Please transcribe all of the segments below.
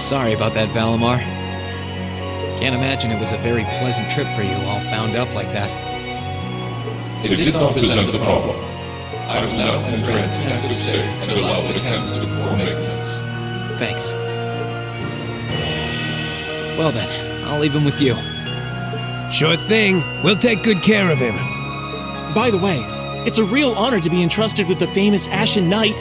Sorry about that, Valimar. Can't imagine it was a very pleasant trip for you, all bound up like that. It did not present a problem. I will now enter an inactive state and allow the mechanics to perform maintenance. Thanks. Well then, I'll leave him with you. Sure thing. We'll take good care of him. By the way, it's a real honor to be entrusted with the famous Ashen Knight.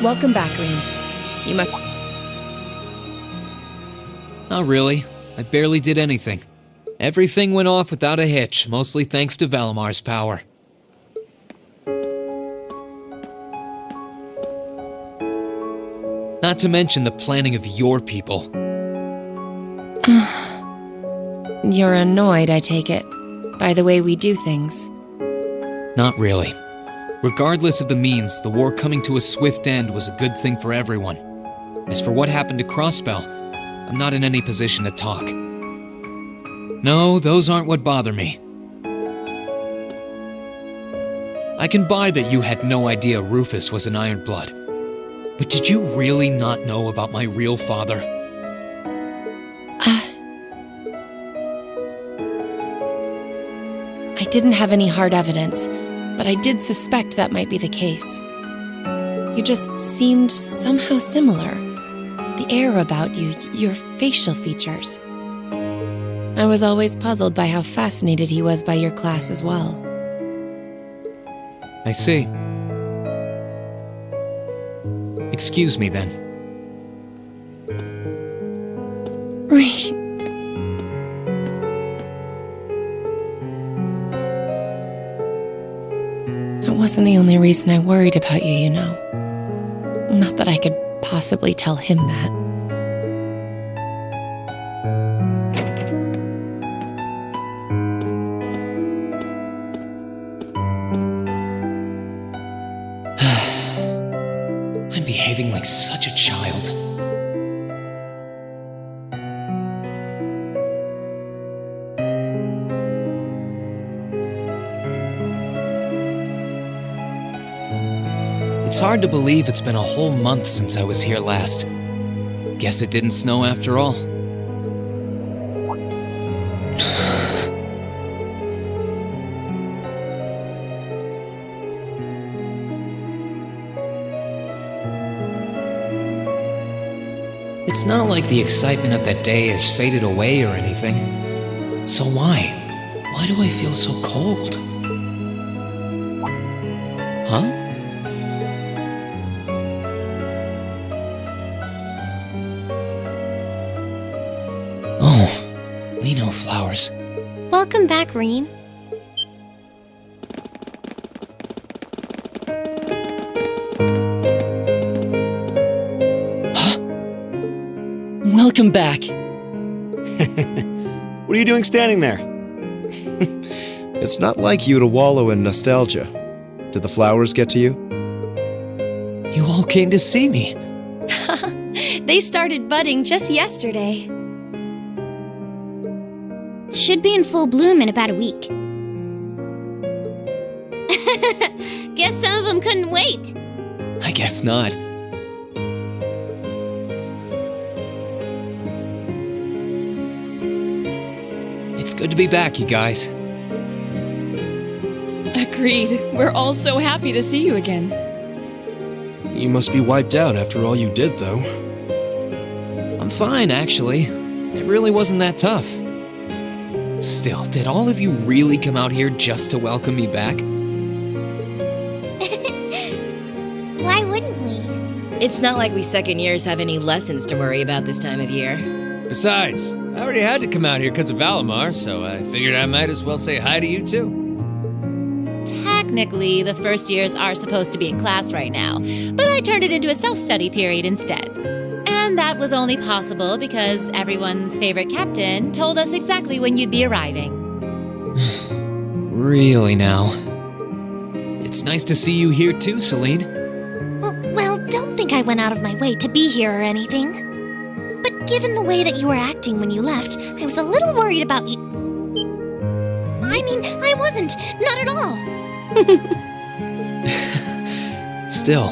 Welcome back, Rean. You must... Not really. I barely did anything. Everything went off without a hitch, mostly thanks to Valimar's power. Not to mention the planning of your people. You're annoyed, I take it, by the way we do things. Not really. Regardless of the means, the war coming to a swift end was a good thing for everyone. As for what happened to Crossbell, I'm not in any position to talk. No, those aren't what bother me. I can buy that you had no idea Rufus was an Ironblood. But did you really not know about my real father? I didn't have any hard evidence, but I did suspect that might be the case. You just seemed somehow similar. The air about you, your facial features. I was always puzzled by how fascinated he was by your class as well. I see. Excuse me then. Right. That wasn't the only reason I worried about you, you know. Not that I could possibly tell him that. I'm behaving like such a child. It's hard to believe it's been a whole month since I was here last. Guess it didn't snow after all. It's not like the excitement of that day has faded away or anything. So why? Why do I feel so cold? Huh? Oh, Lino flowers. Welcome back, Rean. Welcome back. What are you doing standing there? It's not like you to wallow in nostalgia. Did the flowers get to you? You all came to see me. They started budding just yesterday. Should be in full bloom in about a week. Guess some of them couldn't wait. I guess not. It's good to be back, you guys. Agreed. We're all so happy to see you again. You must be wiped out after all you did, though. I'm fine, actually. It really wasn't that tough. Still, did all of you really come out here just to welcome me back? Why wouldn't we? It's not like we second years have any lessons to worry about this time of year. Besides, I already had to come out here because of Valimar, so I figured I might as well say hi to you too. Technically, the first years are supposed to be in class right now, but I turned it into a self-study period instead. And that was only possible because everyone's favorite captain told us exactly when you'd be arriving. Really now? It's nice to see you here too, Celine. Well, don't think I went out of my way to be here or anything. But given the way that you were acting when you left, I was a little worried about you. I mean, I wasn't. Not at all. Still,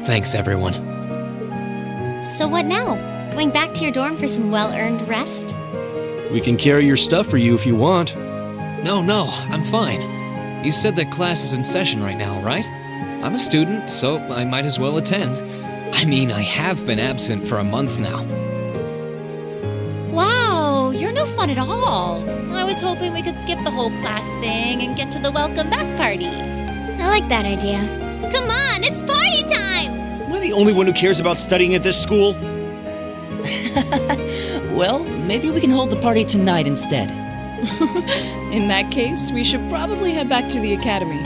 thanks everyone. So what now? Going back to your dorm for some well-earned rest? We can carry your stuff for you if you want. No, I'm fine. You said that class is in session right now, right? I'm a student, so I might as well attend. I mean, I have been absent for a month now. Wow, you're no fun at all. I was hoping we could skip the whole class thing and get to the welcome back party. I like that idea. Come on, it's party time! Am I the only one who cares about studying at this school? Well, maybe we can hold the party tonight instead. In that case, we should probably head back to the academy.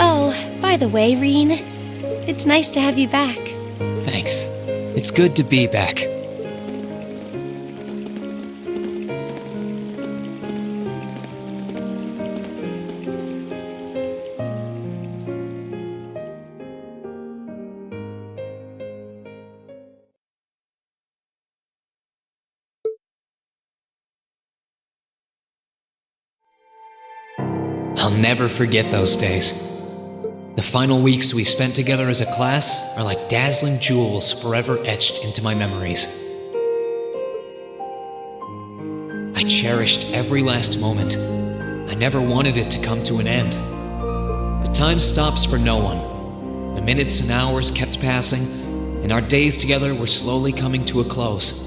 Oh, by the way, Reen, it's nice to have you back. Thanks. It's good to be back. I'll never forget those days. The final weeks we spent together as a class are like dazzling jewels forever etched into my memories. I cherished every last moment. I never wanted it to come to an end. But time stops for no one. The minutes and hours kept passing, and our days together were slowly coming to a close.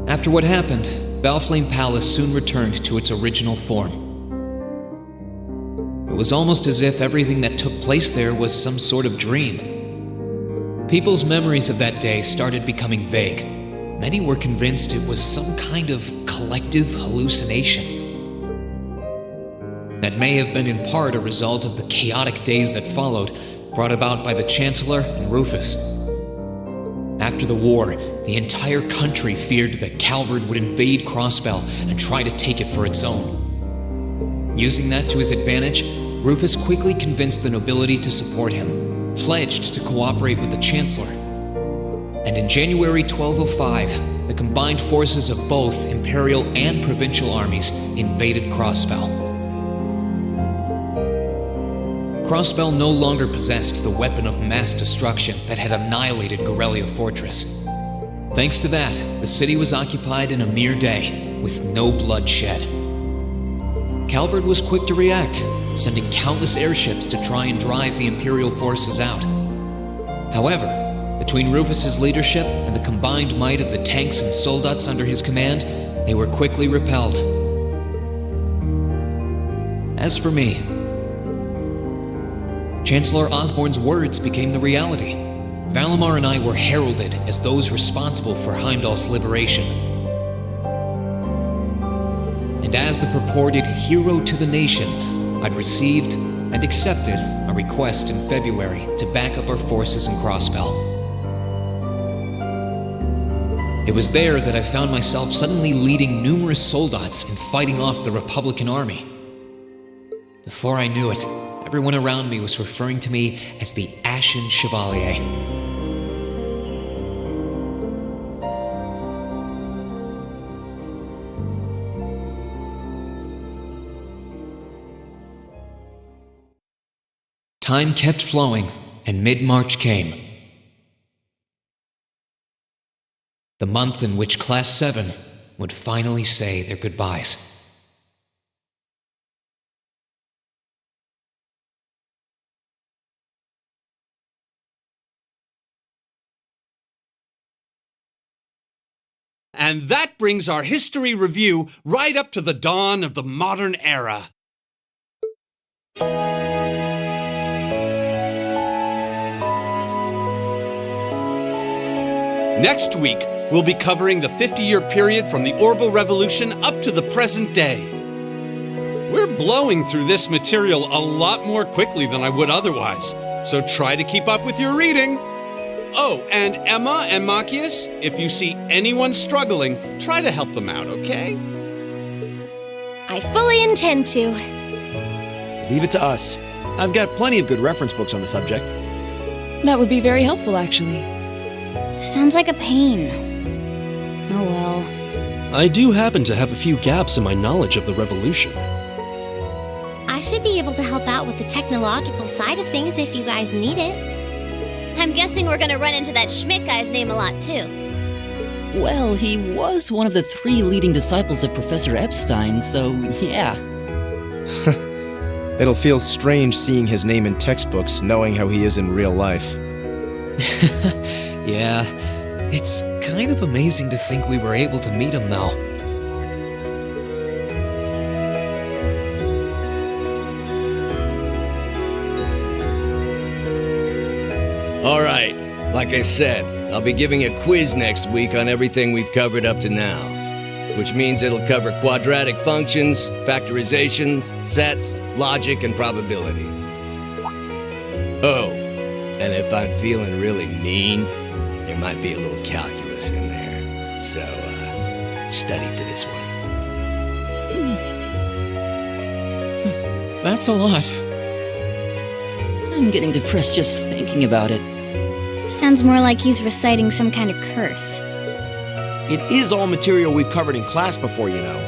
After what happened, Valflame Palace soon returned to its original form. It was almost as if everything that took place there was some sort of dream. People's memories of that day started becoming vague. Many were convinced it was some kind of collective hallucination. That may have been in part a result of the chaotic days that followed, brought about by the Chancellor and Rufus. After the war, the entire country feared that Calvard would invade Crossbell and try to take it for its own. Using that to his advantage, Rufus quickly convinced the nobility to support him, pledged to cooperate with the Chancellor. And in January 1205, the combined forces of both Imperial and Provincial armies invaded Crossbell. Crossbell no longer possessed the weapon of mass destruction that had annihilated Gorelia Fortress. Thanks to that, the city was occupied in a mere day, with no blood shed. Calvard was quick to react, sending countless airships to try and drive the Imperial forces out. However, between Rufus's leadership and the combined might of the tanks and soldats under his command, they were quickly repelled. As for me, Chancellor Osborne's words became the reality. Valimar and I were heralded as those responsible for Heimdall's liberation. And as the purported hero to the nation, I'd received and accepted a request in February to back up our forces in Crossbell. It was there that I found myself suddenly leading numerous soldats and fighting off the Republican army. Before I knew it, everyone around me was referring to me as the Ashen Chevalier. Time kept flowing, and mid-March came. The month in which Class 7 would finally say their goodbyes. And that brings our history review right up to the dawn of the modern era. Next week, we'll be covering the 50-year period from the Orbital Revolution up to the present day. We're blowing through this material a lot more quickly than I would otherwise, so try to keep up with your reading. Oh, and Emma and Machias, if you see anyone struggling, try to help them out, okay? I fully intend to. Leave it to us. I've got plenty of good reference books on the subject. That would be very helpful, actually. Sounds like a pain. Oh well. I do happen to have a few gaps in my knowledge of the Revolution. I should be able to help out with the technological side of things if you guys need it. I'm guessing we're gonna run into that Schmidt guy's name a lot, too. Well, he was one of the 3 leading disciples of Professor Epstein, so yeah. It'll feel strange seeing his name in textbooks, knowing how he is in real life. Yeah, it's kind of amazing to think we were able to meet him, though. All right, like I said, I'll be giving a quiz next week on everything we've covered up to now, which means it'll cover quadratic functions, factorizations, sets, logic, and probability. Oh, and if I'm feeling really mean, there might be a little calculus in there. So, study for this one. That's a lot. I'm getting depressed just thinking about it. Sounds more like he's reciting some kind of curse. It is all material we've covered in class before, you know.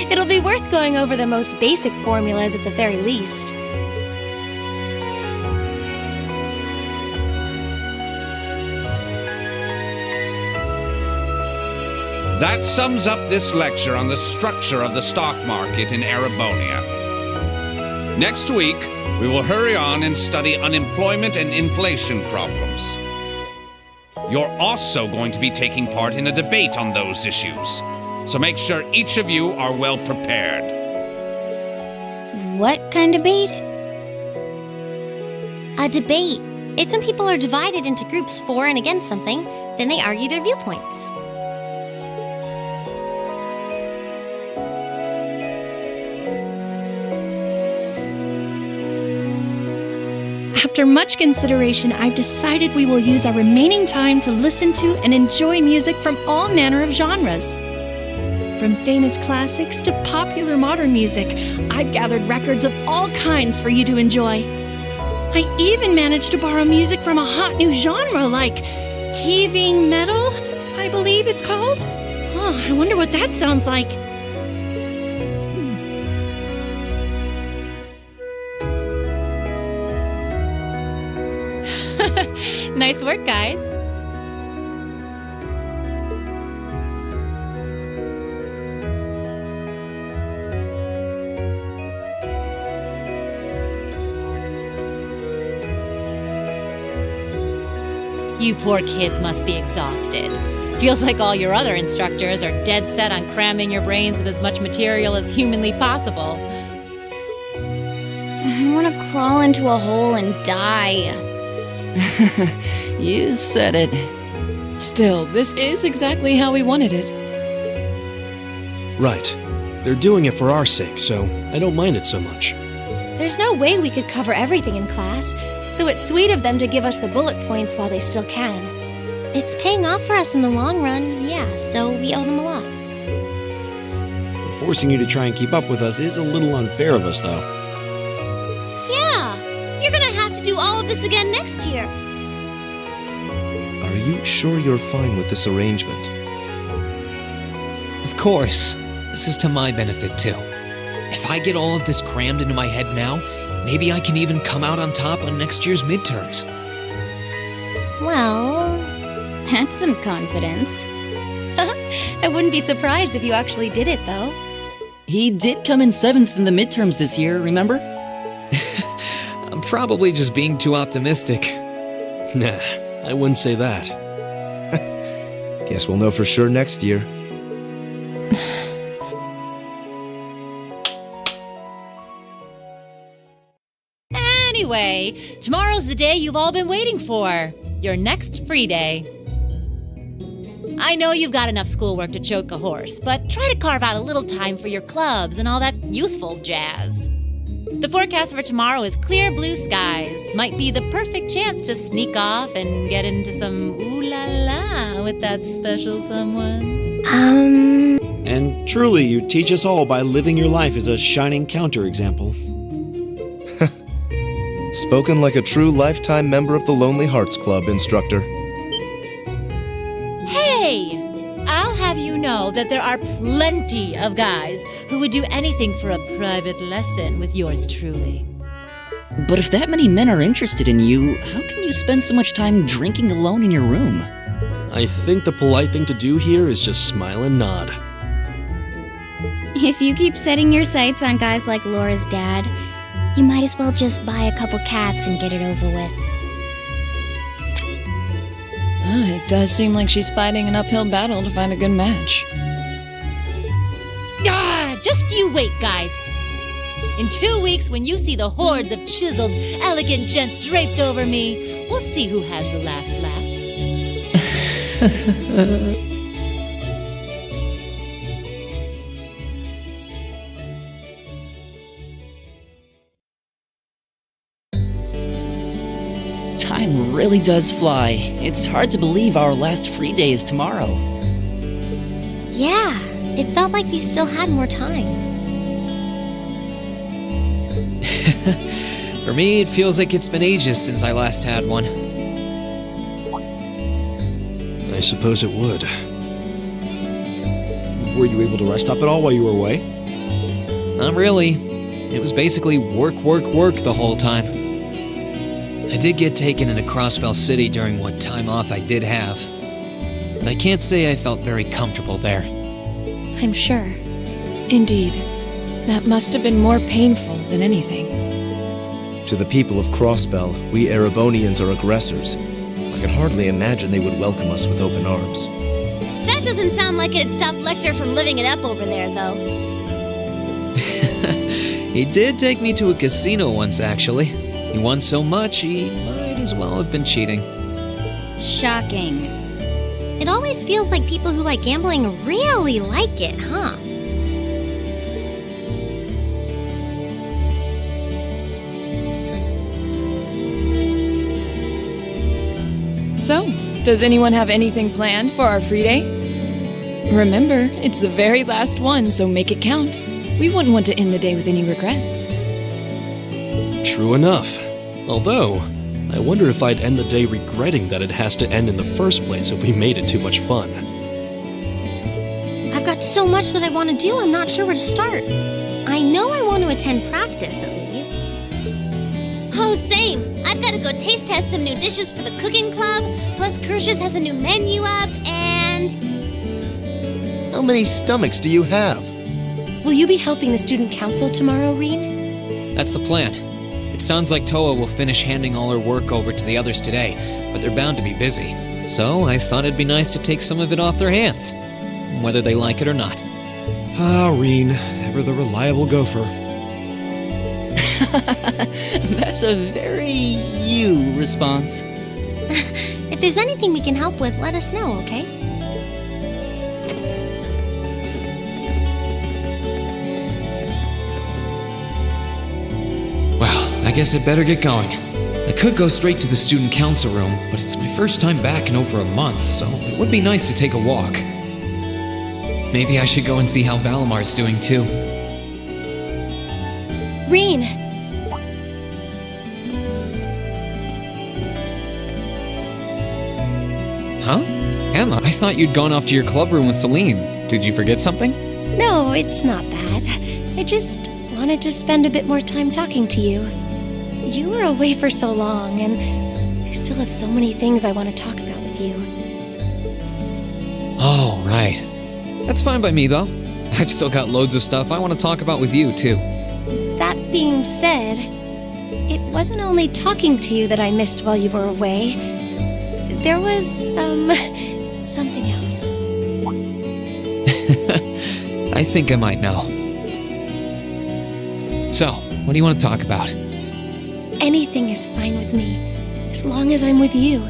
It'll be worth going over the most basic formulas at the very least. That sums up this lecture on the structure of the stock market in Erebonia. Next week, we will hurry on and study unemployment and inflation problems. You're also going to be taking part in a debate on those issues, so make sure each of you are well prepared. What kind of debate? A debate. It's when people are divided into groups for and against something, then they argue their viewpoints. After much consideration, I've decided we will use our remaining time to listen to and enjoy music from all manner of genres. From famous classics to popular modern music, I've gathered records of all kinds for you to enjoy. I even managed to borrow music from a hot new genre like heaving metal, I believe it's called. Oh, I wonder what that sounds like. Nice work, guys. You poor kids must be exhausted. Feels like all your other instructors are dead set on cramming your brains with as much material as humanly possible. I want to crawl into a hole and die. You said it. Still, this is exactly how we wanted it. Right. They're doing it for our sake, so I don't mind it so much. There's no way we could cover everything in class, so it's sweet of them to give us the bullet points while they still can. It's paying off for us in the long run, yeah, so we owe them a lot. Forcing you to try and keep up with us is a little unfair of us, though. Yeah, you're gonna have to do all of this again next year. Are you sure you're fine with this arrangement? Of course. This is to my benefit, too. If I get all of this crammed into my head now, maybe I can even come out on top on next year's midterms. Well, that's some confidence. I wouldn't be surprised if you actually did it, though. He did come in 7th in the midterms this year, remember? I'm probably just being too optimistic. Nah, I wouldn't say that. Guess we'll know for sure next year. Anyway, tomorrow's the day you've all been waiting for. Your next free day. I know you've got enough schoolwork to choke a horse, but try to carve out a little time for your clubs and all that youthful jazz. The forecast for tomorrow is clear blue skies. Might be the perfect chance to sneak off and get into some ooh-la-la with that special someone. And truly, you teach us all by living your life as a shining counterexample. Spoken like a true lifetime member of the Lonely Hearts Club, instructor. Hey! I'll have you know that there are plenty of guys who would do anything for a private lesson with yours truly. But if that many men are interested in you, how come you spend so much time drinking alone in your room? I think the polite thing to do here is just smile and nod. If you keep setting your sights on guys like Laura's dad, you might as well just buy a couple cats and get it over with. It does seem like she's fighting an uphill battle to find a good match. Just you wait, guys. In 2 weeks, when you see the hordes of chiseled, elegant gents draped over me, we'll see who has the last laugh. Time really does fly. It's hard to believe our last free day is tomorrow. Yeah, it felt like we still had more time. For me, it feels like it's been ages since I last had one. I suppose it would. Were you able to rest up at all while you were away? Not really. It was basically work, work, work the whole time. I did get taken into Crossbell City during what time off I did have, but I can't say I felt very comfortable there. I'm sure. Indeed. That must have been more painful than anything. To the people of Crossbell, we Erebonians are aggressors. I can hardly imagine they would welcome us with open arms. That doesn't sound like it'd stop Lecter from living it up over there, though. He did take me to a casino once, actually. He won so much, he might as well have been cheating. Shocking. It always feels like people who like gambling really like it, huh? So, does anyone have anything planned for our free day? Remember, it's the very last one, so make it count. We wouldn't want to end the day with any regrets. True enough. Although, I wonder if I'd end the day regretting that it has to end in the first place if we made it too much fun. I've got so much that I want to do, I'm not sure where to start. I know I want to attend practice, at least. Oh, same. I've got to go taste test some new dishes for the cooking club, plus Kirsch's has a new menu up, and... How many stomachs do you have? Will you be helping the student council tomorrow, Reen? That's the plan. It sounds like Toa will finish handing all her work over to the others today, but they're bound to be busy. So I thought it'd be nice to take some of it off their hands, whether they like it or not. Ah, Reen, ever the reliable gopher. That's a very you response. If there's anything we can help with, let us know, okay? Well, I guess I'd better get going. I could go straight to the student council room, but it's my first time back in over a month, so it would be nice to take a walk. Maybe I should go and see how Valamar's doing too. Reen! Huh? Emma, I thought you'd gone off to your club room with Celine. Did you forget something? No, it's not that. I just wanted to spend a bit more time talking to you. You were away for so long, and I still have so many things I want to talk about with you. Oh, right. That's fine by me, though. I've still got loads of stuff I want to talk about with you, too. That being said, it wasn't only talking to you that I missed while you were away. There was, something else. I think I might know. So, what do you want to talk about? Anything is fine with me, as long as I'm with you.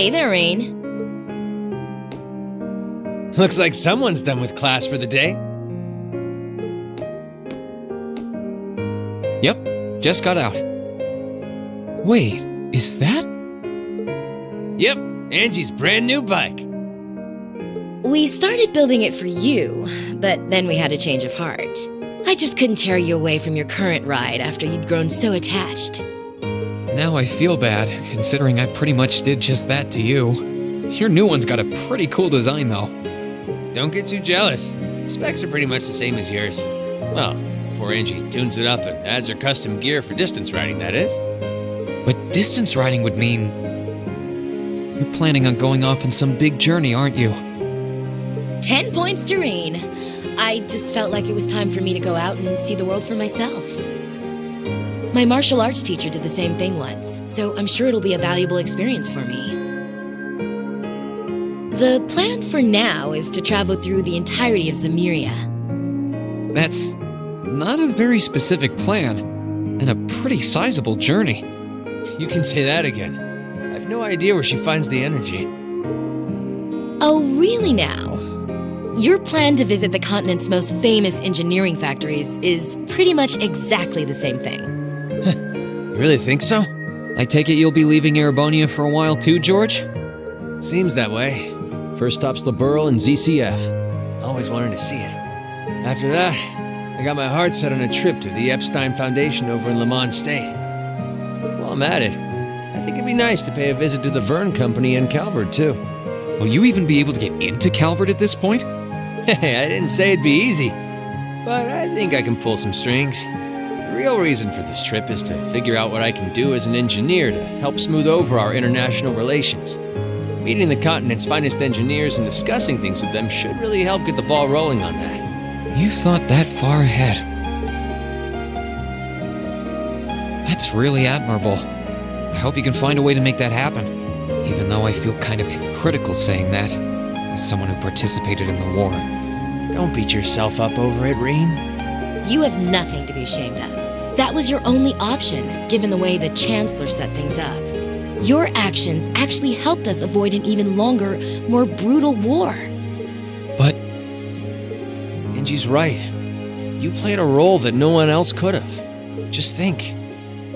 Hey there, Rain. Looks like someone's done with class for the day. Yep, just got out. Wait, is that? Yep, Angie's brand new bike. We started building it for you, but then we had a change of heart. I just couldn't tear you away from your current ride after you'd grown so attached. Now I feel bad, considering I pretty much did just that to you. Your new one's got a pretty cool design, though. Don't get too jealous. Specs are pretty much the same as yours. Well, before Angie tunes it up and adds her custom gear for distance riding, that is. But distance riding would mean... You're planning on going off on some big journey, aren't you? 10 points to Rain. I just felt like it was time for me to go out and see the world for myself. My martial arts teacher did the same thing once, so I'm sure it'll be a valuable experience for me. The plan for now is to travel through the entirety of Zemuria. That's not a very specific plan, and a pretty sizable journey. You can say that again. I've no idea where she finds the energy. Oh, really now? Your plan to visit the continent's most famous engineering factories is pretty much exactly the same thing. You really think so? I take it you'll be leaving Erebonia for a while too, George? Seems that way. First stop's the Burl and ZCF. Always wanted to see it. After that, I got my heart set on a trip to the Epstein Foundation over in Le Mans State. While I'm at it, I think it'd be nice to pay a visit to the Verne Company in Calvert, too. Will you even be able to get into Calvert at this point? Hey, I didn't say it'd be easy, but I think I can pull some strings. The real reason for this trip is to figure out what I can do as an engineer to help smooth over our international relations. Meeting the continent's finest engineers and discussing things with them should really help get the ball rolling on that. You've thought that far ahead. That's really admirable. I hope you can find a way to make that happen, even though I feel kind of hypocritical saying that, as someone who participated in the war. Don't beat yourself up over it, Rain. You have nothing to be ashamed of. That was your only option, given the way the Chancellor set things up. Your actions actually helped us avoid an even longer, more brutal war. But... Angie's right. You played a role that no one else could have. Just think.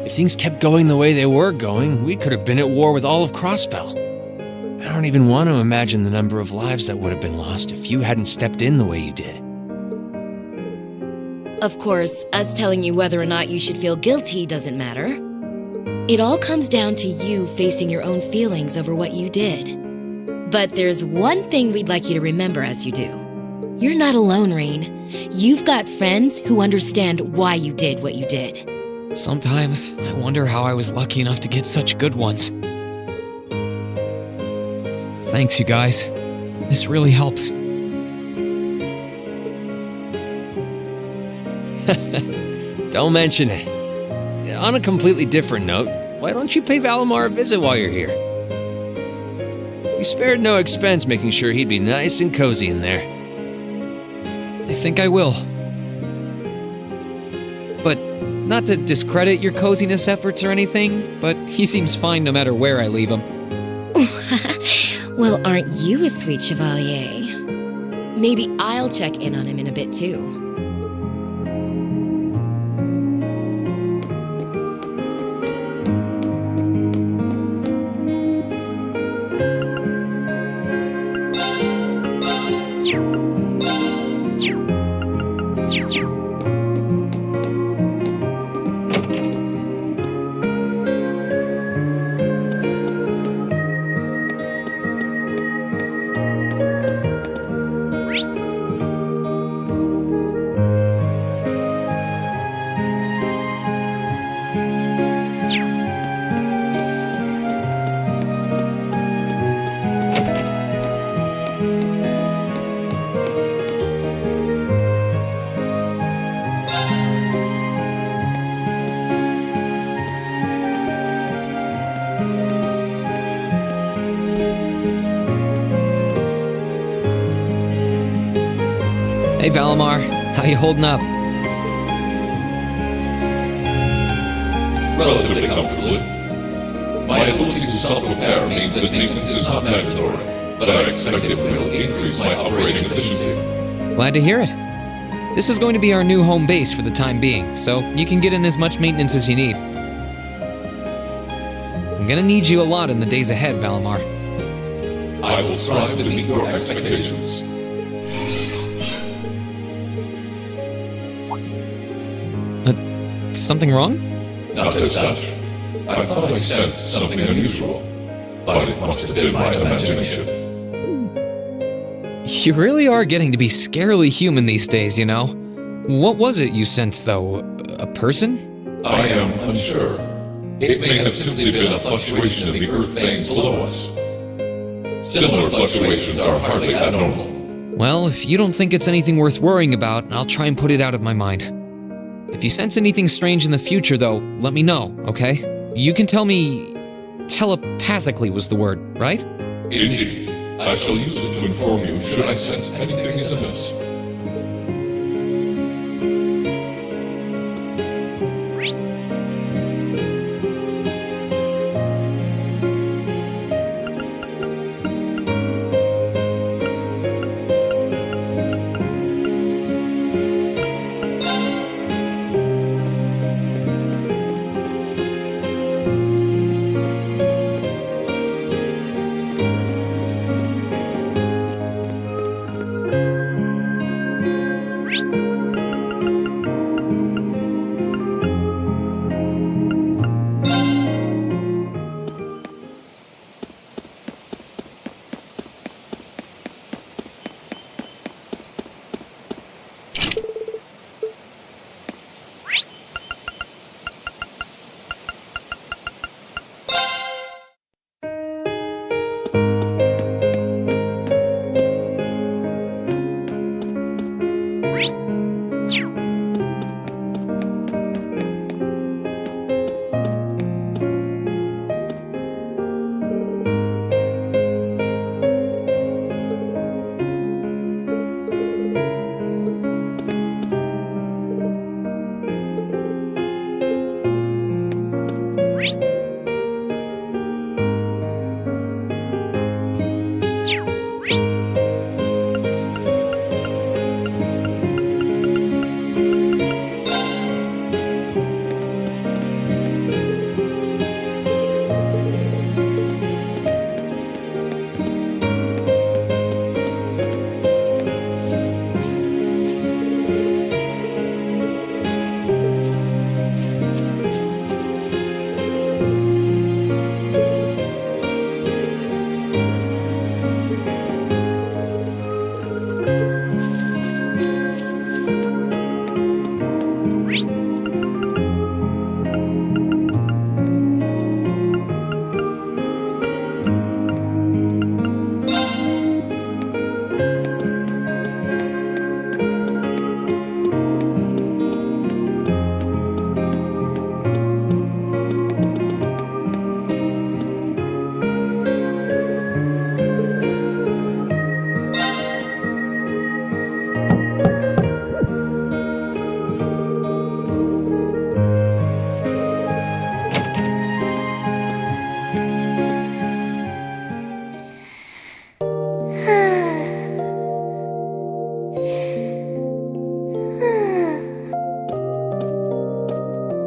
If things kept going the way they were going, we could have been at war with all of Crossbell. I don't even want to imagine the number of lives that would have been lost if you hadn't stepped in the way you did. Of course, us telling you whether or not you should feel guilty doesn't matter. It all comes down to you facing your own feelings over what you did. But there's one thing we'd like you to remember as you do. You're not alone, Rain. You've got friends who understand why you did what you did. Sometimes I wonder how I was lucky enough to get such good ones. Thanks, you guys. This really helps. Don't mention it. On a completely different note, why don't you pay Valimar a visit while you're here? We spared no expense making sure he'd be nice and cozy in there. I think I will. But not to discredit your coziness efforts or anything, but he seems fine no matter where I leave him. Well, aren't you a sweet chevalier? Maybe I'll check in on him in a bit too. Hey Valimar, how you holding up? Relatively comfortably. My ability to self-repair means that maintenance is not mandatory, but I expect it will increase my operating efficiency. Glad to hear it. This is going to be our new home base for the time being, so you can get in as much maintenance as you need. I'm gonna need you a lot in the days ahead, Valimar. I will strive to meet your expectations. Something wrong? Not as such. I thought I sensed something unusual, but it must have been my imagination. You really are getting to be scarily human these days, you know. What was it you sensed, though? A person? I am unsure. It may have simply been a fluctuation of the earth veins below us. Similar fluctuations are hardly abnormal. Well, if you don't think it's anything worth worrying about, I'll try and put it out of my mind. If you sense anything strange in the future, though, let me know, okay? You can tell me... telepathically was the word, right? Indeed. I shall use it to inform you should I sense anything is amiss.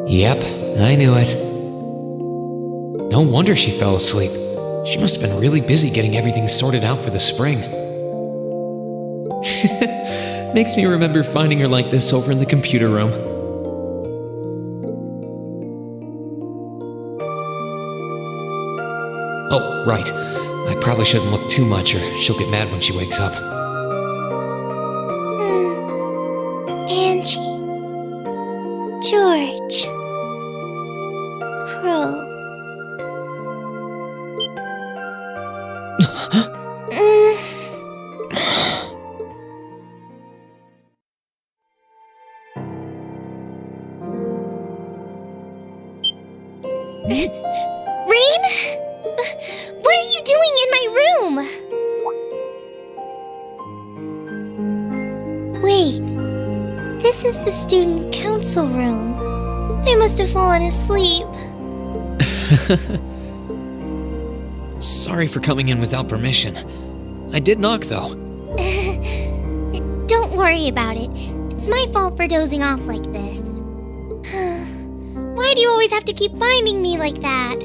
Yep, I knew it. No wonder she fell asleep. She must have been really busy getting everything sorted out for the spring. Makes me remember finding her like this over in the computer room. Oh, right. I probably shouldn't look too much or she'll get mad when she wakes up. Angie. George. Crow. Rain? What are you doing in my room? Wait, this is the student council room. I must have fallen asleep. Sorry for coming in without permission. I did knock, though. Don't worry about it. It's my fault for dozing off like this. Why do you always have to keep finding me like that?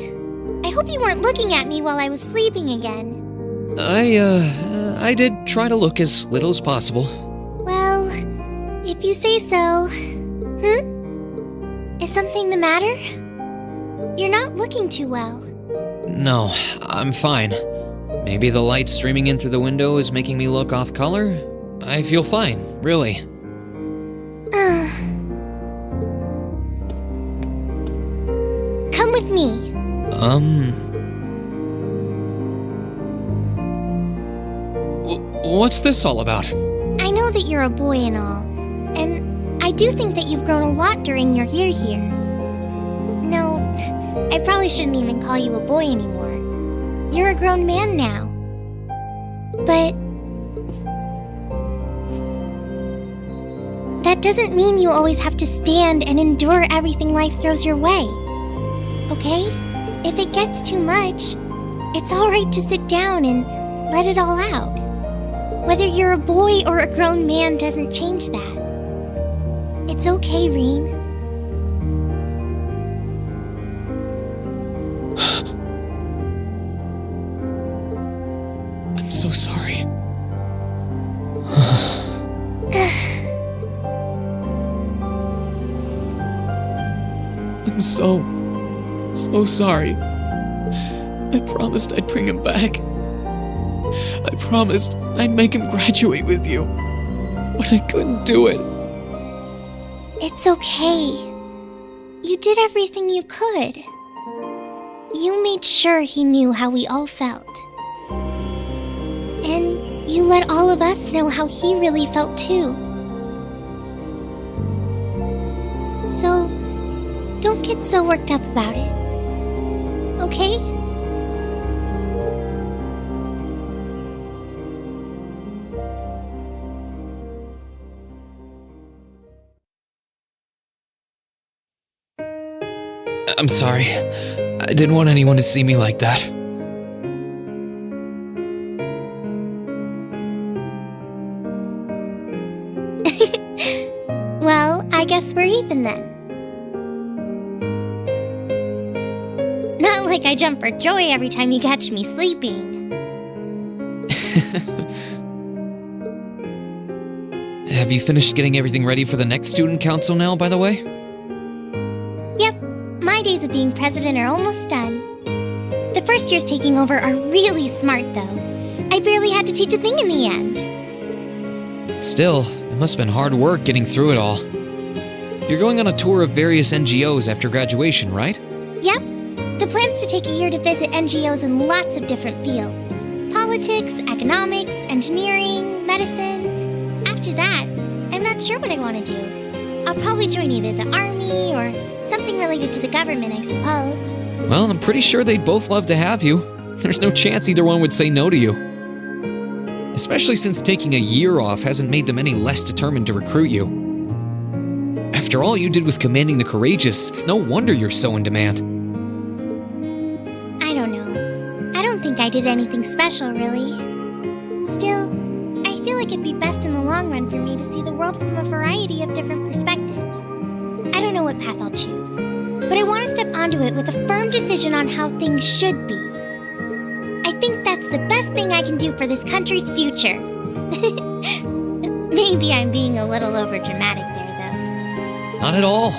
I hope you weren't looking at me while I was sleeping again. I did try to look as little as possible. Well, if you say so. Is something the matter? You're not looking too well. No, I'm fine. Maybe the light streaming in through the window is making me look off color? I feel fine, really. Come with me. What's this all about? I know that you're a boy and all, and I do think that you've grown a lot during your year here. No, I probably shouldn't even call you a boy anymore. You're a grown man now. But that doesn't mean you always have to stand and endure everything life throws your way. Okay? If it gets too much, it's alright to sit down and let it all out. Whether you're a boy or a grown man doesn't change that. It's okay, Reen. I'm so sorry. I'm so sorry. I promised I'd bring him back. I promised I'd make him graduate with you. But I couldn't do it. It's okay. You did everything you could. You made sure he knew how we all felt. And you let all of us know how he really felt too. So, don't get so worked up about it. Okay? I'm sorry. I didn't want anyone to see me like that. Well, I guess we're even then. Not like I jump for joy every time you catch me sleeping. Have you finished getting everything ready for the next student council now, by the way? Yep, my days of being president are almost done. The first years taking over are really smart, though. I barely had to teach a thing in the end. Still, it must have been hard work getting through it all. You're going on a tour of various NGOs after graduation, right? Yep, the plan's to take a year to visit NGOs in lots of different fields. Politics, economics, engineering, medicine. After that, I'm not sure what I want to do. I'll probably join either the army or something related to the government, I suppose. Well, I'm pretty sure they'd both love to have you. There's no chance either one would say no to you. Especially since taking a year off hasn't made them any less determined to recruit you. After all you did with commanding the courageous, it's no wonder you're so in demand. I don't know. I don't think I did anything special, really. Still, I feel like it'd be best in the long run for me to see the world from a variety of different perspectives. I don't know what path I'll choose, but I want to step onto it with a firm decision on how things should be. I think that's the best thing I can do for this country's future. Maybe I'm being a little overdramatic there, though. Not at all.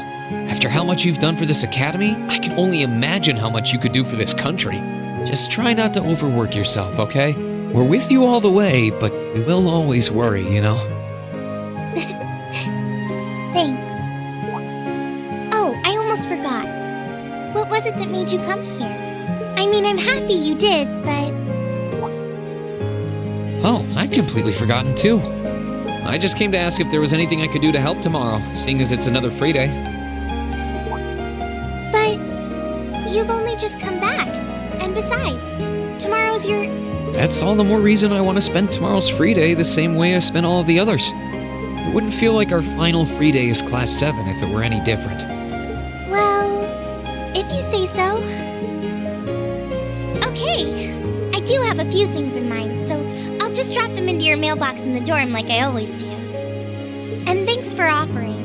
After how much you've done for this academy, I can only imagine how much you could do for this country. Just try not to overwork yourself, okay? We're with you all the way, but we will always worry, you know? Thanks. Oh, I almost forgot. What was it that made you come here? I mean, I'm happy you did, but... Oh, I'd completely forgotten too. I just came to ask if there was anything I could do to help tomorrow, seeing as it's another free day. But... you've only just come back. And besides, tomorrow's your... That's all the more reason I want to spend tomorrow's free day the same way I spent all of the others. It wouldn't feel like our final free day is Class 7 if it were any different. Well, if you say so. Okay, do have a few things in mind, so I'll just drop them into your mailbox in the dorm like I always do. And thanks for offering.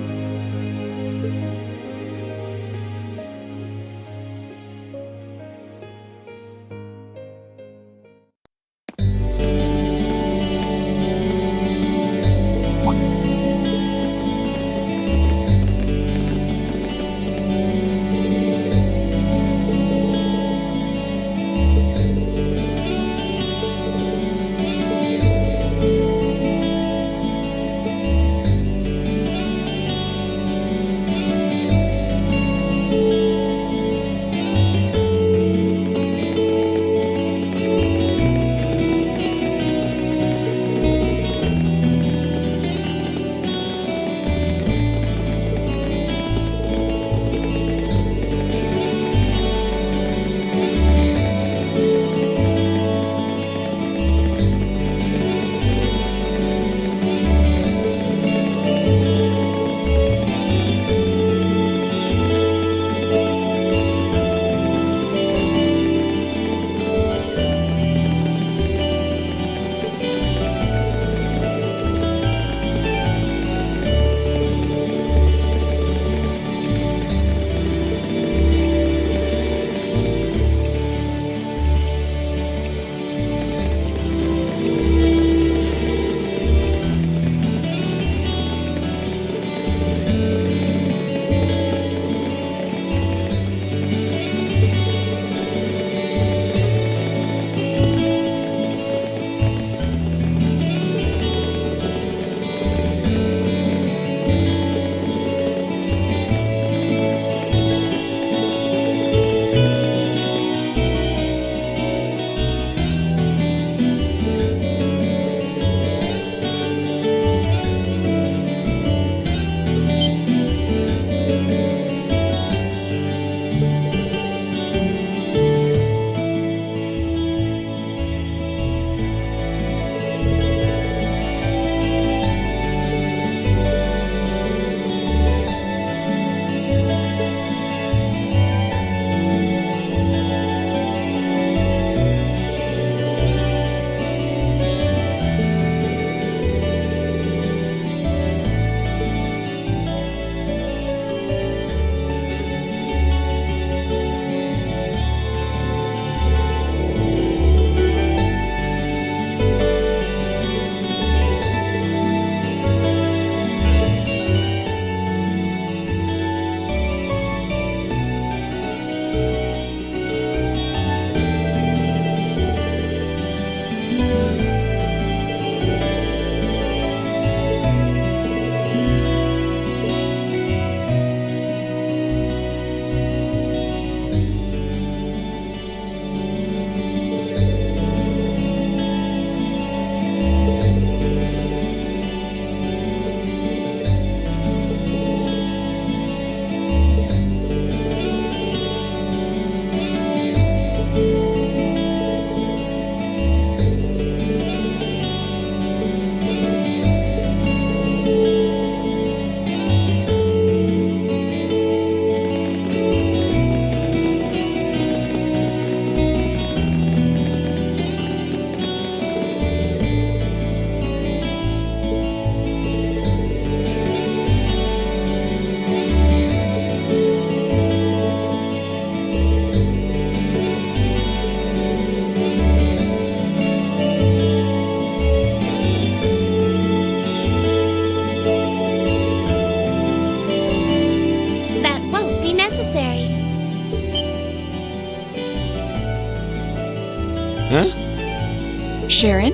Sharon?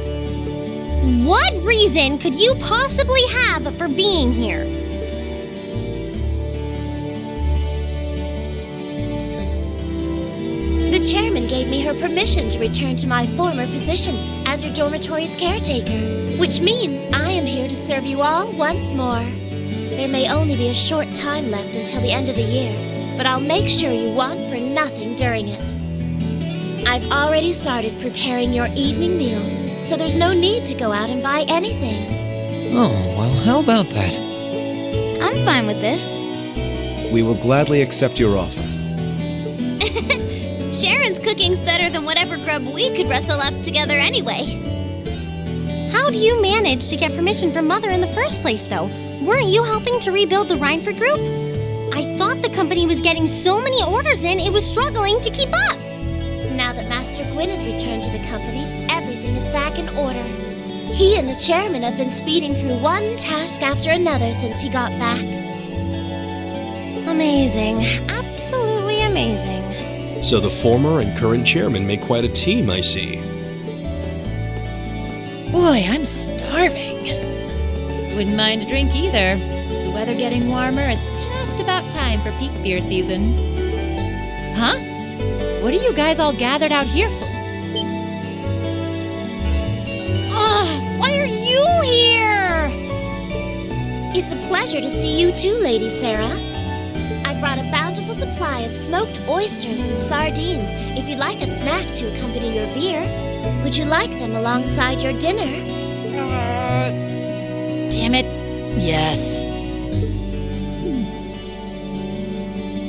What reason could you possibly have for being here? The chairman gave me her permission to return to my former position as your dormitory's caretaker, which means I am here to serve you all once more. There may only be a short time left until the end of the year, but I'll make sure you want for nothing during it. I've already started preparing your evening meal, so there's no need to go out and buy anything. Oh, well, how about that? I'm fine with this. We will gladly accept your offer. Sharon's cooking's better than whatever grub we could rustle up together anyway. How do you manage to get permission from Mother in the first place, though? Weren't you helping to rebuild the Rhineford group? I thought the company was getting so many orders in, it was struggling to keep up. Now that Master Gwyn has returned to the company, everything is back in order. He and the chairman have been speeding through one task after another since he got back. Amazing. Absolutely amazing. So the former and current chairman make quite a team, I see. Boy, I'm starving. Wouldn't mind a drink either. The weather getting warmer, it's just about time for peak beer season. Huh? What are you guys all gathered out here for? Why are you here? It's a pleasure to see you too, Lady Sarah. I brought a bountiful supply of smoked oysters and sardines if you'd like a snack to accompany your beer. Would you like them alongside your dinner? Damn it. Yes.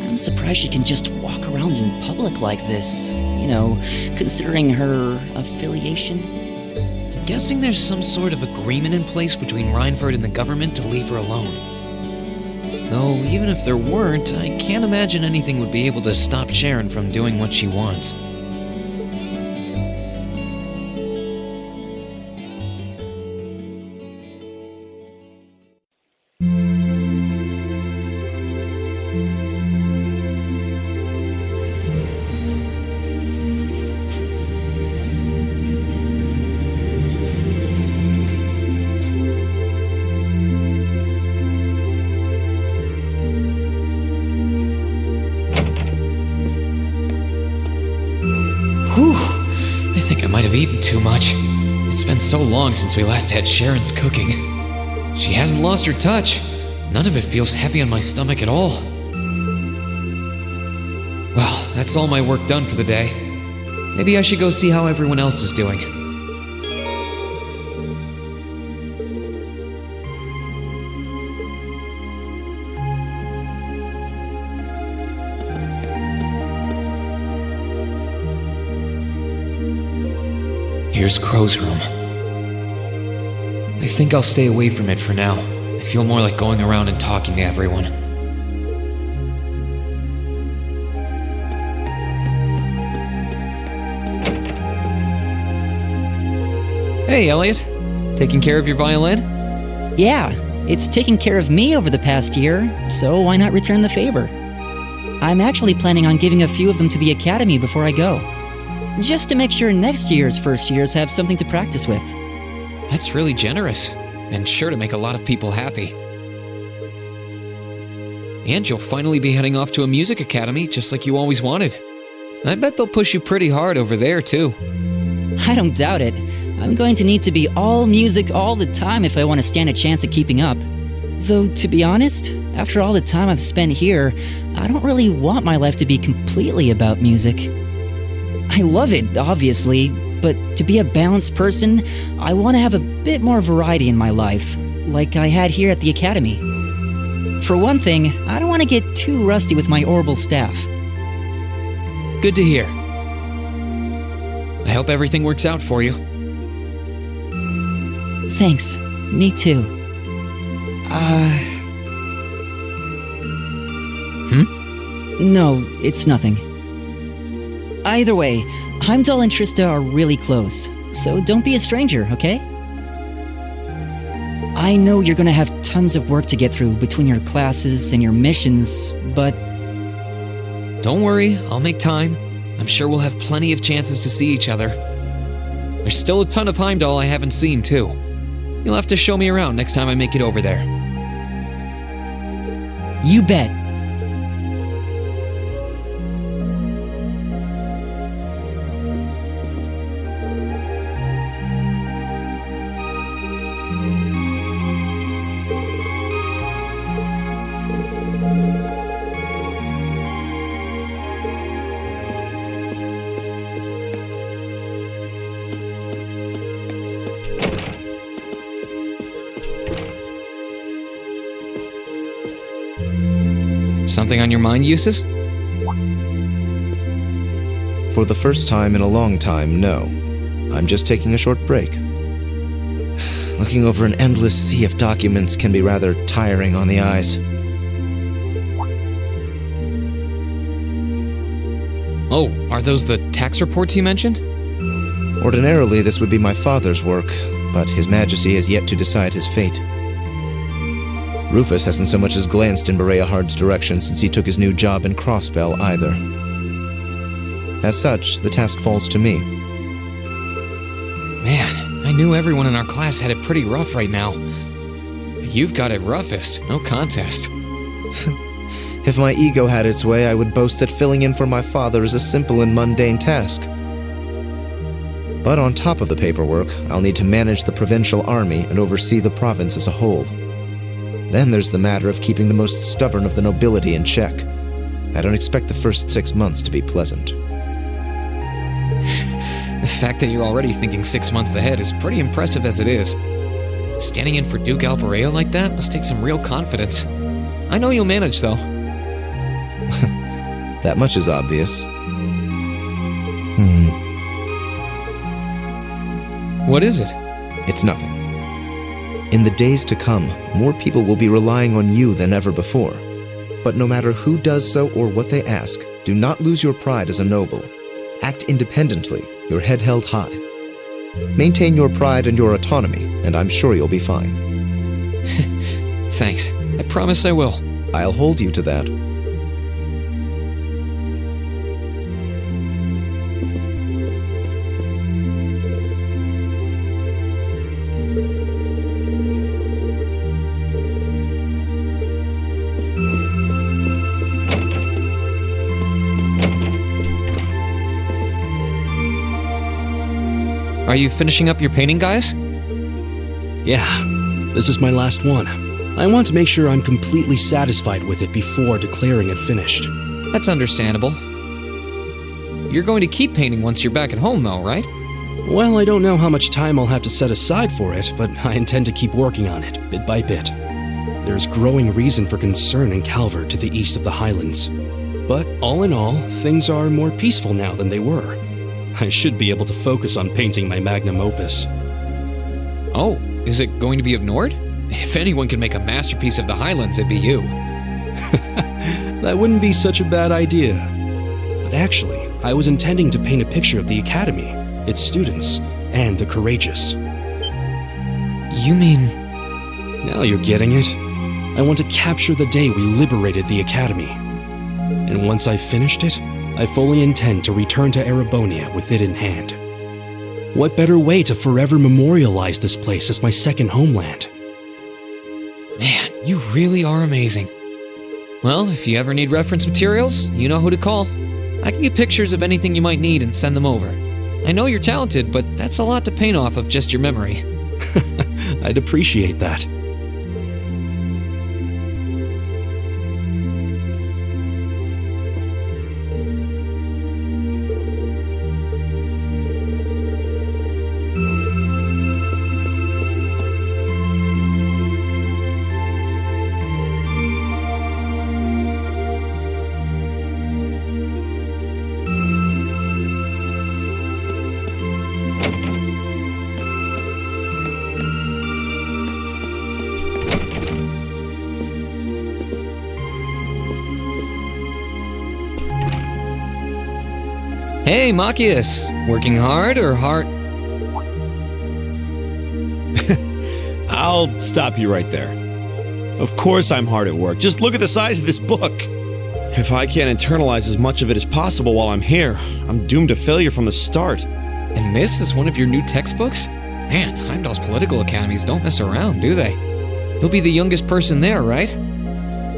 I'm surprised she can just walk around in public like this. You know, considering her affiliation. I'm guessing there's some sort of agreement in place between Rhineford and the government to leave her alone. Though, even if there weren't, I can't imagine anything would be able to stop Sharon from doing what she wants. I think I might have eaten too much. It's been so long since we last had Sharon's cooking. She hasn't lost her touch. None of it feels heavy on my stomach at all. Well, that's all my work done for the day. Maybe I should go see how everyone else is doing. Here's Crow's room. I think I'll stay away from it for now. I feel more like going around and talking to everyone. Hey, Elliot. Taking care of your violin? Yeah, it's taken care of me over the past year, so why not return the favor? I'm actually planning on giving a few of them to the academy before I go. Just to make sure next year's first years have something to practice with. That's really generous, and sure to make a lot of people happy. And you'll finally be heading off to a music academy, just like you always wanted. I bet they'll push you pretty hard over there, too. I don't doubt it. I'm going to need to be all music all the time if I want to stand a chance at keeping up. Though, to be honest, after all the time I've spent here, I don't really want my life to be completely about music. I love it, obviously, but to be a balanced person, I want to have a bit more variety in my life, like I had here at the academy. For one thing, I don't want to get too rusty with my orbital staff. Good to hear. I hope everything works out for you. Thanks. Me too. No, it's nothing. Either way, Heimdall and Trista are really close, so don't be a stranger, okay? I know you're gonna have tons of work to get through between your classes and your missions, but... Don't worry, I'll make time. I'm sure we'll have plenty of chances to see each other. There's still a ton of Heimdall I haven't seen, too. You'll have to show me around next time I make it over there. You bet. Something on your mind, Eustace? For the first time in a long time, no. I'm just taking a short break. Looking over an endless sea of documents can be rather tiring on the eyes. Oh, are those the tax reports you mentioned? Ordinarily, this would be my father's work, but His Majesty has yet to decide his fate. Rufus hasn't so much as glanced in Berea Hard's direction since he took his new job in Crossbell either. As such, the task falls to me. Man, I knew everyone in our class had it pretty rough right now. You've got it roughest, no contest. If my ego had its way, I would boast that filling in for my father is a simple and mundane task. But on top of the paperwork, I'll need to manage the provincial army and oversee the province as a whole. Then there's the matter of keeping the most stubborn of the nobility in check. I don't expect the first 6 months to be pleasant. The fact that you're already thinking 6 months ahead is pretty impressive as it is. Standing in for Duke Albareo like that must take some real confidence. I know you'll manage, though. That much is obvious. What is it? It's nothing. In the days to come, more people will be relying on you than ever before. But no matter who does so or what they ask, do not lose your pride as a noble. Act independently, your head held high. Maintain your pride and your autonomy, and I'm sure you'll be fine. Thanks. I promise I will. I'll hold you to that. Are you finishing up your painting, guys? Yeah, this is my last one. I want to make sure I'm completely satisfied with it before declaring it finished. That's understandable. You're going to keep painting once you're back at home, though, right? Well, I don't know how much time I'll have to set aside for it, but I intend to keep working on it, bit by bit. There's growing reason for concern in Calvert to the east of the Highlands. But all in all, things are more peaceful now than they were. I should be able to focus on painting my magnum opus. Oh, is it going to be ignored? If anyone can make a masterpiece of the Highlands, it'd be you. That wouldn't be such a bad idea. But actually, I was intending to paint a picture of the Academy, its students, and the courageous. You mean... Now you're getting it. I want to capture the day we liberated the Academy. And once I've finished it, I fully intend to return to Erebonia with it in hand. What better way to forever memorialize this place as my second homeland? Man, you really are amazing. Well, if you ever need reference materials, you know who to call. I can get pictures of anything you might need and send them over. I know you're talented, but that's a lot to paint off of just your memory. I'd appreciate that. Hey, Machias. Working hard or hard? I'll stop you right there. Of course I'm hard at work. Just look at the size of this book. If I can't internalize as much of it as possible while I'm here, I'm doomed to failure from the start. And this is one of your new textbooks? Man, Heimdall's political academies don't mess around, do they? You'll be the youngest person there, right?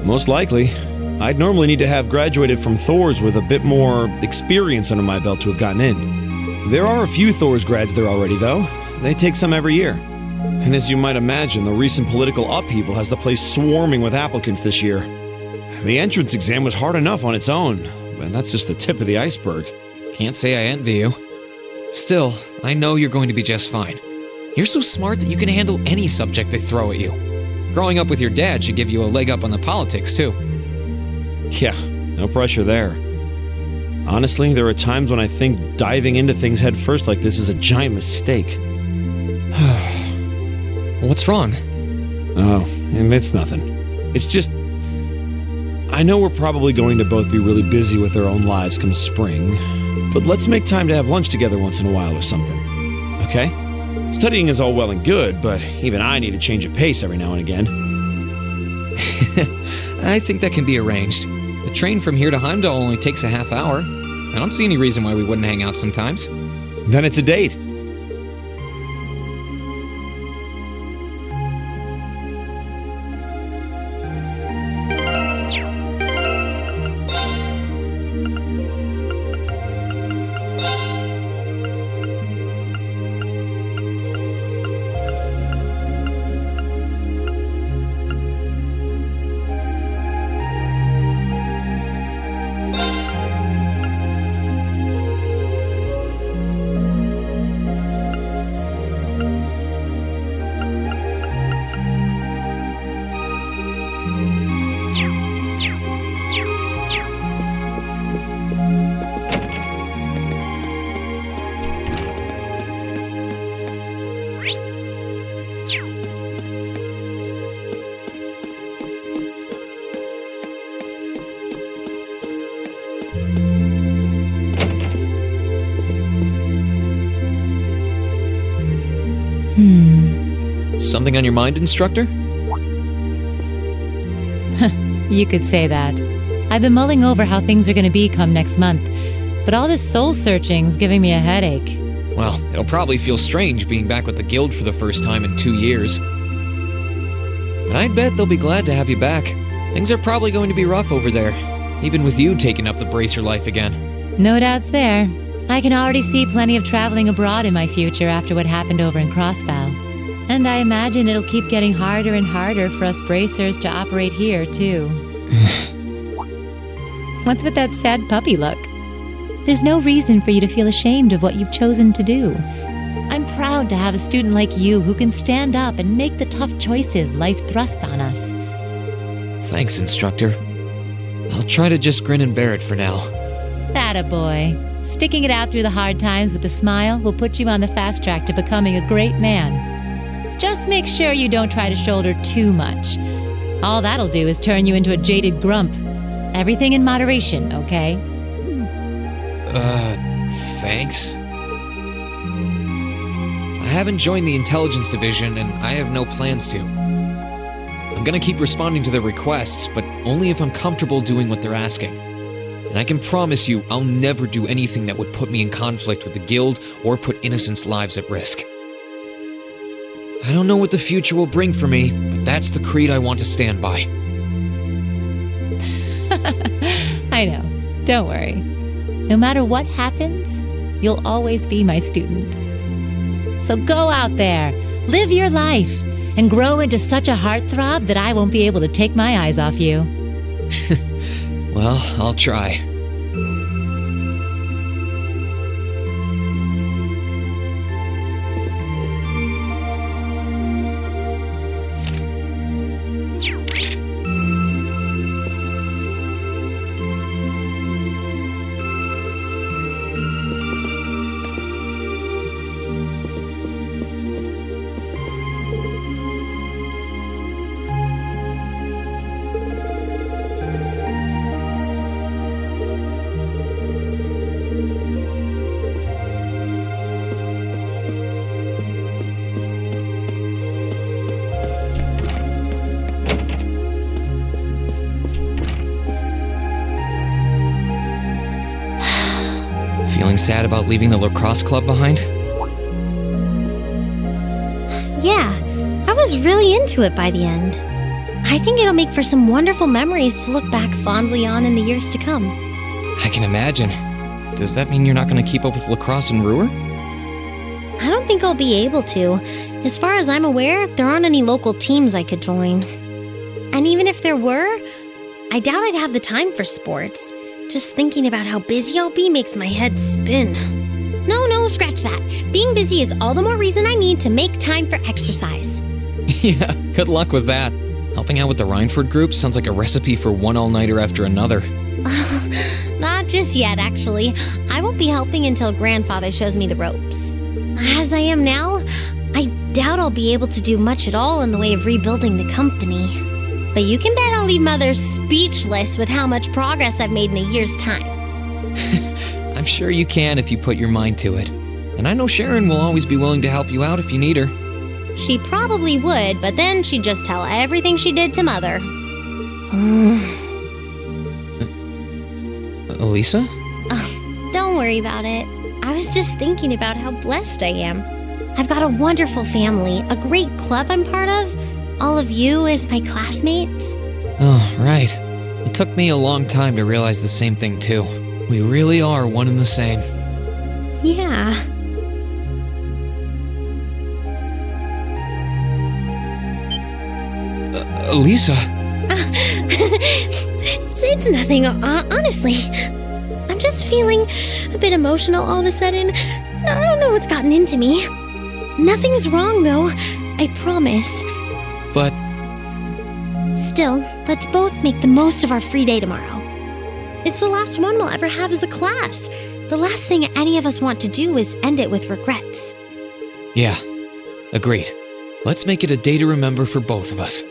Most likely. I'd normally need to have graduated from Thor's with a bit more experience under my belt to have gotten in. There are a few Thor's grads there already, though. They take some every year. And as you might imagine, the recent political upheaval has the place swarming with applicants this year. The entrance exam was hard enough on its own, but that's just the tip of the iceberg. Can't say I envy you. Still, I know you're going to be just fine. You're so smart that you can handle any subject they throw at you. Growing up with your dad should give you a leg up on the politics, too. Yeah, no pressure there. Honestly, there are times when I think diving into things head first like this is a giant mistake. What's wrong? Oh, it's nothing. It's just... I know we're probably going to both be really busy with our own lives come spring, but let's make time to have lunch together once in a while or something. Okay? Studying is all well and good, but even I need a change of pace every now and again. I think that can be arranged. The train from here to Heimdall only takes a half hour. I don't see any reason why we wouldn't hang out sometimes. Then it's a date. Something on your mind, instructor? You could say that. I've been mulling over how things are going to be come next month, but all this soul-searching's giving me a headache. Well, it'll probably feel strange being back with the guild for the first time in 2 years. And I bet they'll be glad to have you back. Things are probably going to be rough over there, even with you taking up the bracer life again. No doubts there. I can already see plenty of traveling abroad in my future after what happened over in Crossbow. And I imagine it'll keep getting harder and harder for us bracers to operate here, too. What's with that sad puppy look? There's no reason for you to feel ashamed of what you've chosen to do. I'm proud to have a student like you who can stand up and make the tough choices life thrusts on us. Thanks, instructor. I'll try to just grin and bear it for now. Attaboy. Sticking it out through the hard times with a smile will put you on the fast track to becoming a great man. Just make sure you don't try to shoulder too much. All that'll do is turn you into a jaded grump. Everything in moderation, okay? Thanks. I haven't joined the intelligence division, and I have no plans to. I'm gonna keep responding to their requests, but only if I'm comfortable doing what they're asking. And I can promise you, I'll never do anything that would put me in conflict with the guild or put innocents' lives at risk. I don't know what the future will bring for me, but that's the creed I want to stand by. I know. Don't worry. No matter what happens, you'll always be my student. So go out there, live your life, and grow into such a heartthrob that I won't be able to take my eyes off you. Well, I'll try. Feeling sad about leaving the lacrosse club behind? Yeah, I was really into it by the end. I think it'll make for some wonderful memories to look back fondly on in the years to come. I can imagine. Does that mean you're not going to keep up with lacrosse and Ruhr? I don't think I'll be able to. As far as I'm aware, there aren't any local teams I could join. And even if there were, I doubt I'd have the time for sports. Just thinking about how busy I'll be makes my head spin. No, scratch that. Being busy is all the more reason I need to make time for exercise. Yeah, good luck with that. Helping out with the Rhineford group sounds like a recipe for one all-nighter after another. Not Not just yet, actually. I won't be helping until Grandfather shows me the ropes. As I am now, I doubt I'll be able to do much at all in the way of rebuilding the company. But you can bet I'll leave Mother speechless with how much progress I've made in a year's time. I'm sure you can if you put your mind to it. And I know Sharon will always be willing to help you out if you need her. She probably would, but then she'd just tell everything she did to Mother. Elisa? Oh, don't worry about it. I was just thinking about how blessed I am. I've got a wonderful family, a great club I'm part of, all of you as my classmates. Oh, right. It took me a long time to realize the same thing, too. We really are one and the same. Yeah. Elisa? It's nothing, honestly. I'm just feeling a bit emotional all of a sudden. I don't know what's gotten into me. Nothing's wrong, though. I promise. But... Still, let's both make the most of our free day tomorrow. It's the last one we'll ever have as a class. The last thing any of us want to do is end it with regrets. Yeah, agreed. Let's make it a day to remember for both of us.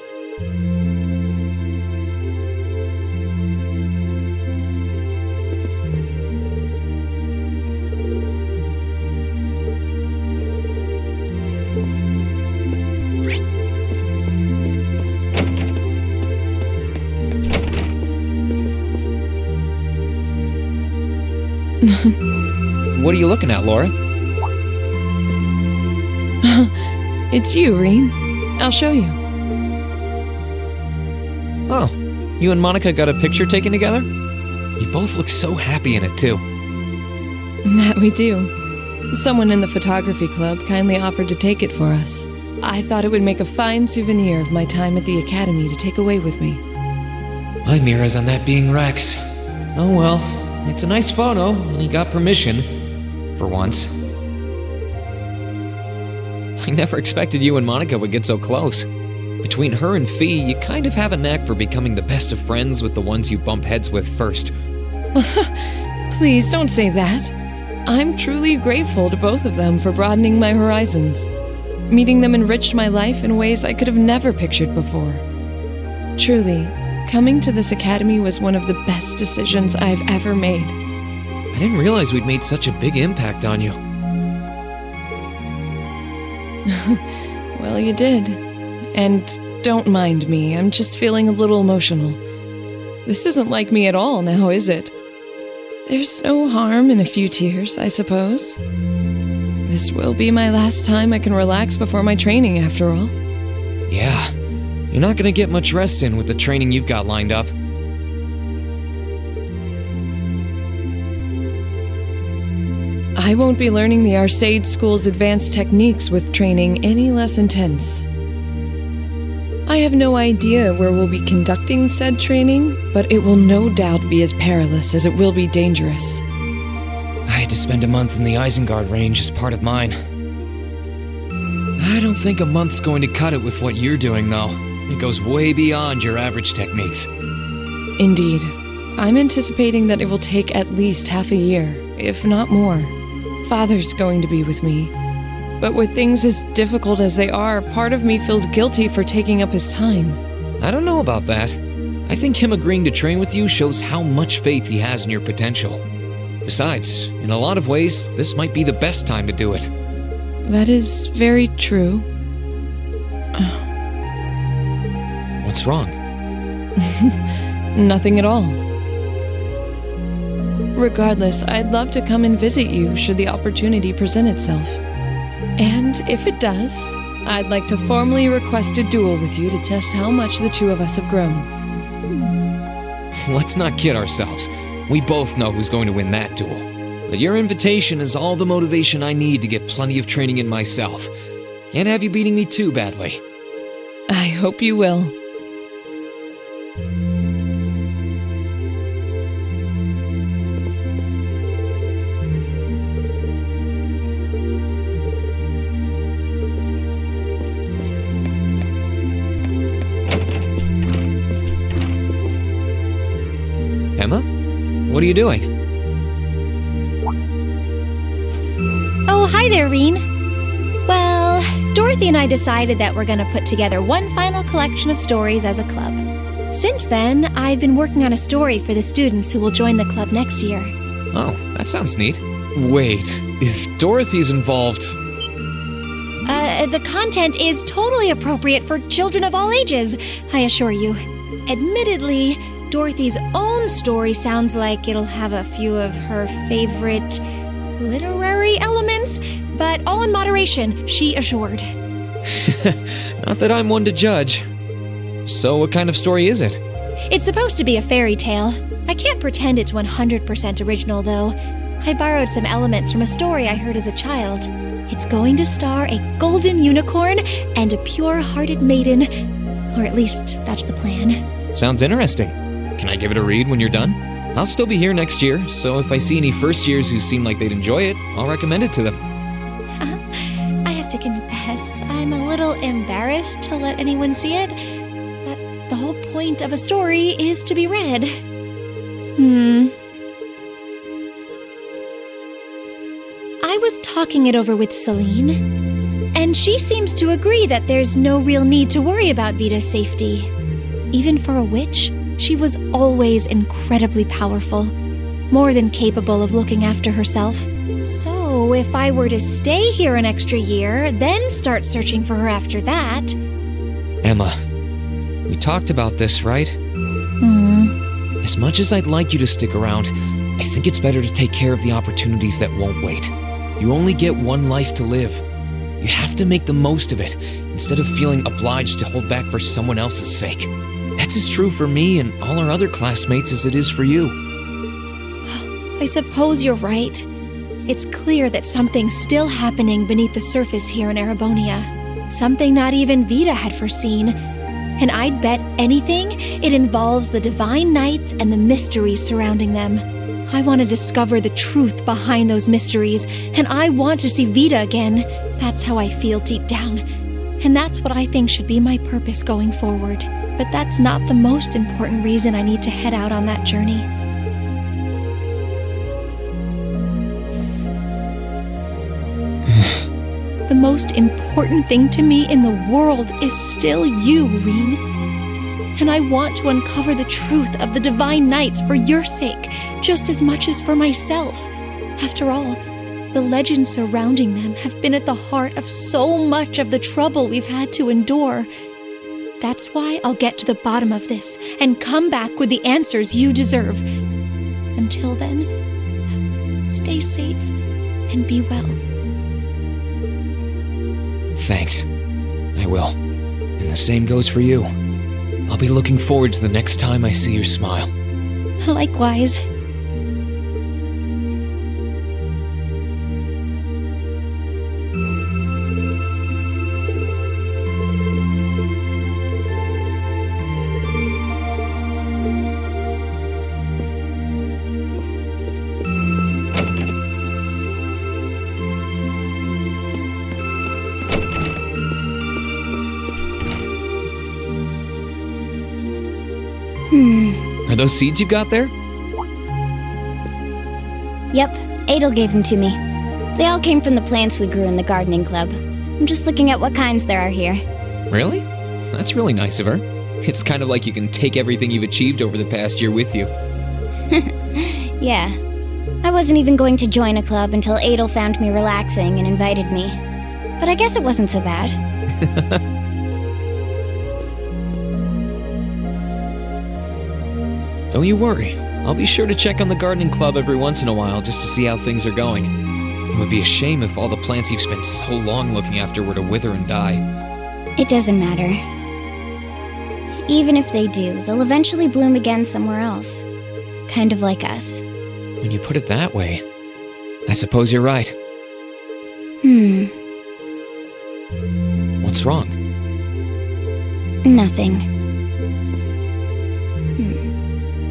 What are you looking at, Laura? It's you, Reen. I'll show you. Oh, you and Monica got a picture taken together? You both look so happy in it, too. That we do. Someone in the photography club kindly offered to take it for us. I thought it would make a fine souvenir of my time at the academy to take away with me. My mirror's on that being Rex. Oh well, it's a nice photo, and he got permission. For once. I never expected you and Monica would get so close. Between her and Fee, you kind of have a knack for becoming the best of friends with the ones you bump heads with first. Please don't say that. I'm truly grateful to both of them for broadening my horizons. Meeting them enriched my life in ways I could have never pictured before. Truly, coming to this academy was one of the best decisions I've ever made. I didn't realize we'd made such a big impact on you. Well, you did. And don't mind me, I'm just feeling a little emotional. This isn't like me at all now, is it? There's no harm in a few tears, I suppose. This will be my last time I can relax before my training, after all. Yeah, you're not gonna get much rest in with the training you've got lined up. I won't be learning the Arcade School's advanced techniques with training any less intense. I have no idea where we'll be conducting said training, but it will no doubt be as perilous as it will be dangerous. I had to spend a month in the Isengard range as part of mine. I don't think a month's going to cut it with what you're doing, though. It goes way beyond your average techniques. Indeed. I'm anticipating that it will take at least half a year, if not more. Father's going to be with me. But with things as difficult as they are, part of me feels guilty for taking up his time. I don't know about that. I think him agreeing to train with you shows how much faith he has in your potential. Besides, in a lot of ways, this might be the best time to do it. That is very true. What's wrong? Nothing at all. Regardless, I'd love to come and visit you should the opportunity present itself. And if it does, I'd like to formally request a duel with you to test how much the two of us have grown. Let's not kid ourselves. We both know who's going to win that duel. But your invitation is all the motivation I need to get plenty of training in myself. Can't have you beating me too badly. I hope you will. Emma? What are you doing? Oh, hi there, Reen. Well, Dorothy and I decided that we're gonna put together one final collection of stories as a club. Since then, I've been working on a story for the students who will join the club next year. Oh, that sounds neat. Wait, if Dorothy's involved... The content is totally appropriate for children of all ages, I assure you. Admittedly, Dorothy's own story sounds like it'll have a few of her favorite literary elements, but all in moderation, she assured. Not that I'm one to judge. So what kind of story is it? It's supposed to be a fairy tale. I can't pretend it's 100% original, though. I borrowed some elements from a story I heard as a child. It's going to star a golden unicorn and a pure-hearted maiden. Or at least, that's the plan. Sounds interesting. Can I give it a read when you're done? I'll still be here next year, so if I see any first years who seem like they'd enjoy it, I'll recommend it to them. I have to confess, I'm a little embarrassed to let anyone see it, but the whole point of a story is to be read. I was talking it over with Celine, and she seems to agree that there's no real need to worry about Vita's safety. Even for a witch, she was always incredibly powerful, more than capable of looking after herself. So, if I were to stay here an extra year, then start searching for her after that... Emma, we talked about this, right? As much as I'd like you to stick around, I think it's better to take care of the opportunities that won't wait. You only get one life to live. You have to make the most of it, instead of feeling obliged to hold back for someone else's sake. That's as true for me and all our other classmates as it is for you. I suppose you're right. It's clear that something's still happening beneath the surface here in Erebonia. Something not even Vita had foreseen. And I'd bet anything it involves the Divine Knights and the mysteries surrounding them. I want to discover the truth behind those mysteries, and I want to see Vita again. That's how I feel deep down. And that's what I think should be my purpose going forward. But that's not the most important reason I need to head out on that journey. The most important thing to me in the world is still you, Reen. And I want to uncover the truth of the Divine Knights for your sake, just as much as for myself. After all, the legends surrounding them have been at the heart of so much of the trouble we've had to endure. That's why I'll get to the bottom of this and come back with the answers you deserve. Until then, stay safe and be well. Thanks. I will. And the same goes for you. I'll be looking forward to the next time I see your smile. Likewise. Are those seeds you got there? Yep, Adel gave them to me. They all came from the plants we grew in the gardening club. I'm just looking at what kinds there are here. Really? That's really nice of her. It's kind of like you can take everything you've achieved over the past year with you. Yeah. I wasn't even going to join a club until Adel found me relaxing and invited me. But I guess it wasn't so bad. Don't you worry. I'll be sure to check on the gardening club every once in a while just to see how things are going. It would be a shame if all the plants you've spent so long looking after were to wither and die. It doesn't matter. Even if they do, they'll eventually bloom again somewhere else. Kind of like us. When you put it that way, I suppose you're right. What's wrong? Nothing.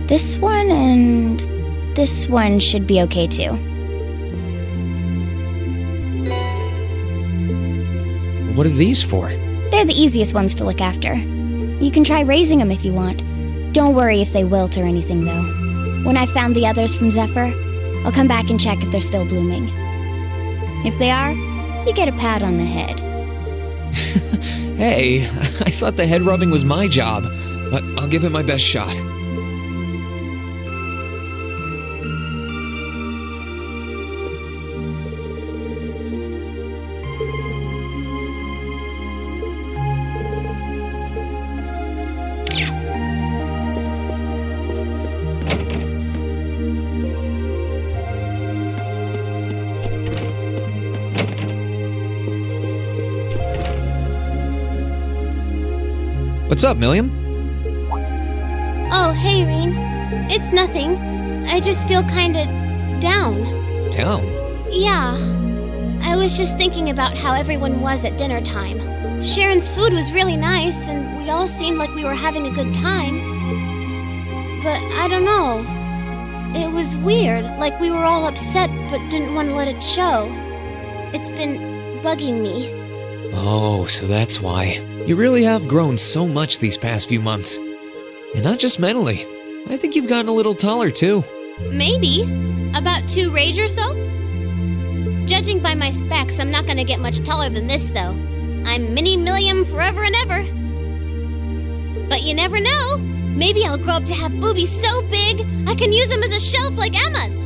This one and this one should be okay too. What are these for? They're the easiest ones to look after. You can try raising them if you want. Don't worry if they wilt or anything though. When I've found the others from Zephyr, I'll come back and check if they're still blooming. If they are, you get a pat on the head. Hey, I thought the head rubbing was my job, but I'll give it my best shot. What's up, Milliam? Oh, hey, Reen. It's nothing. I just feel kinda down. Down? Yeah. I was just thinking about how everyone was at dinner time. Sharon's food was really nice, and we all seemed like we were having a good time. But I don't know. It was weird, like we were all upset but didn't want to let it show. It's been bugging me. Oh, so that's why. You really have grown so much these past few months. And not just mentally. I think you've gotten a little taller, too. Maybe. About 2 rage or so? Judging by my specs, I'm not gonna get much taller than this, though. I'm Mini Milliam forever and ever. But you never know. Maybe I'll grow up to have boobies so big, I can use them as a shelf like Emma's.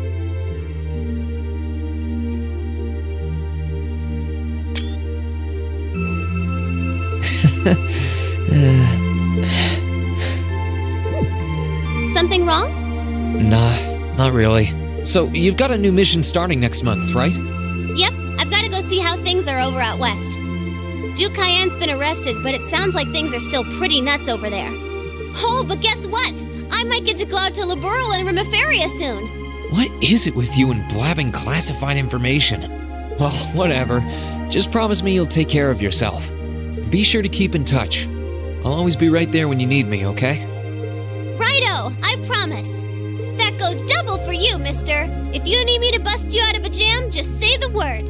Something wrong? Nah, not really. So, you've got a new mission starting next month, right? Yep, I've gotta go see how things are over out west. Duke Cayenne's been arrested, but it sounds like things are still pretty nuts over there. Oh, but guess what? I might get to go out to Liberl and Remiferia soon. What is it with you and blabbing classified information? Well, whatever. Just promise me you'll take care of yourself. Be sure to keep in touch. I'll always be right there when you need me, okay? Righto, I promise. That goes double for you, mister. If you need me to bust you out of a jam, just say the word.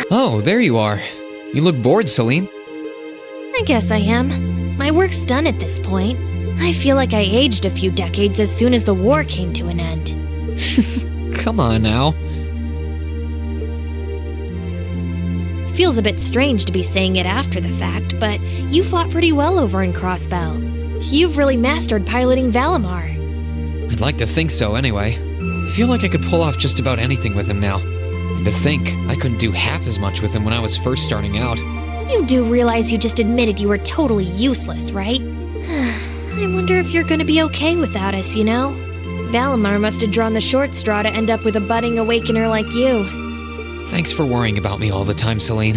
Oh, there you are. You look bored, Celine. I guess I am. My work's done at this point. I feel like I aged a few decades as soon as the war came to an end. Come on now. Feels a bit strange to be saying it after the fact, but you fought pretty well over in Crossbell. You've really mastered piloting Valimar. I'd like to think so, anyway. I feel like I could pull off just about anything with him now. And to think, I couldn't do half as much with him when I was first starting out. You do realize you just admitted you were totally useless, right? I wonder if you're gonna be okay without us, you know? Valimar must have drawn the short straw to end up with a budding awakener like you. Thanks for worrying about me all the time, Celine.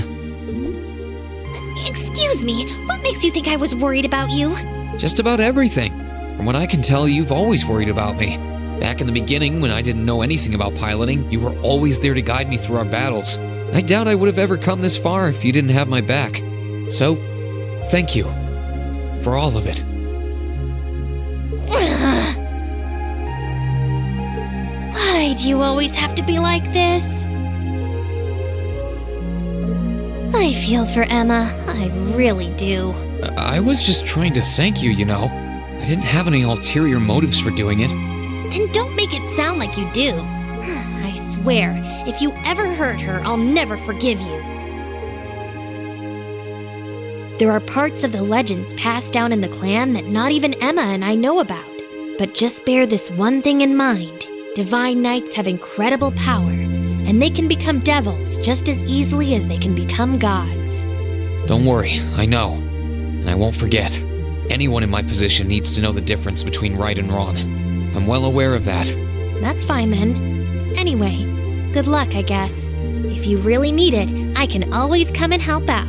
Excuse me, what makes you think I was worried about you? Just about everything. From what I can tell, you've always worried about me. Back in the beginning, when I didn't know anything about piloting, you were always there to guide me through our battles. I doubt I would have ever come this far if you didn't have my back. So, thank you. For all of it. Why do you always have to be like this? I feel for Emma, I really do. I was just trying to thank you, you know. I didn't have any ulterior motives for doing it. Then don't make it sound like you do. I swear, if you ever hurt her, I'll never forgive you. There are parts of the legends passed down in the clan that not even Emma and I know about. But just bear this one thing in mind. Divine Knights have incredible power, and they can become devils just as easily as they can become gods. Don't worry, I know. And I won't forget. Anyone in my position needs to know the difference between right and wrong. I'm well aware of that. That's fine then. Anyway, good luck, I guess. If you really need it, I can always come and help out.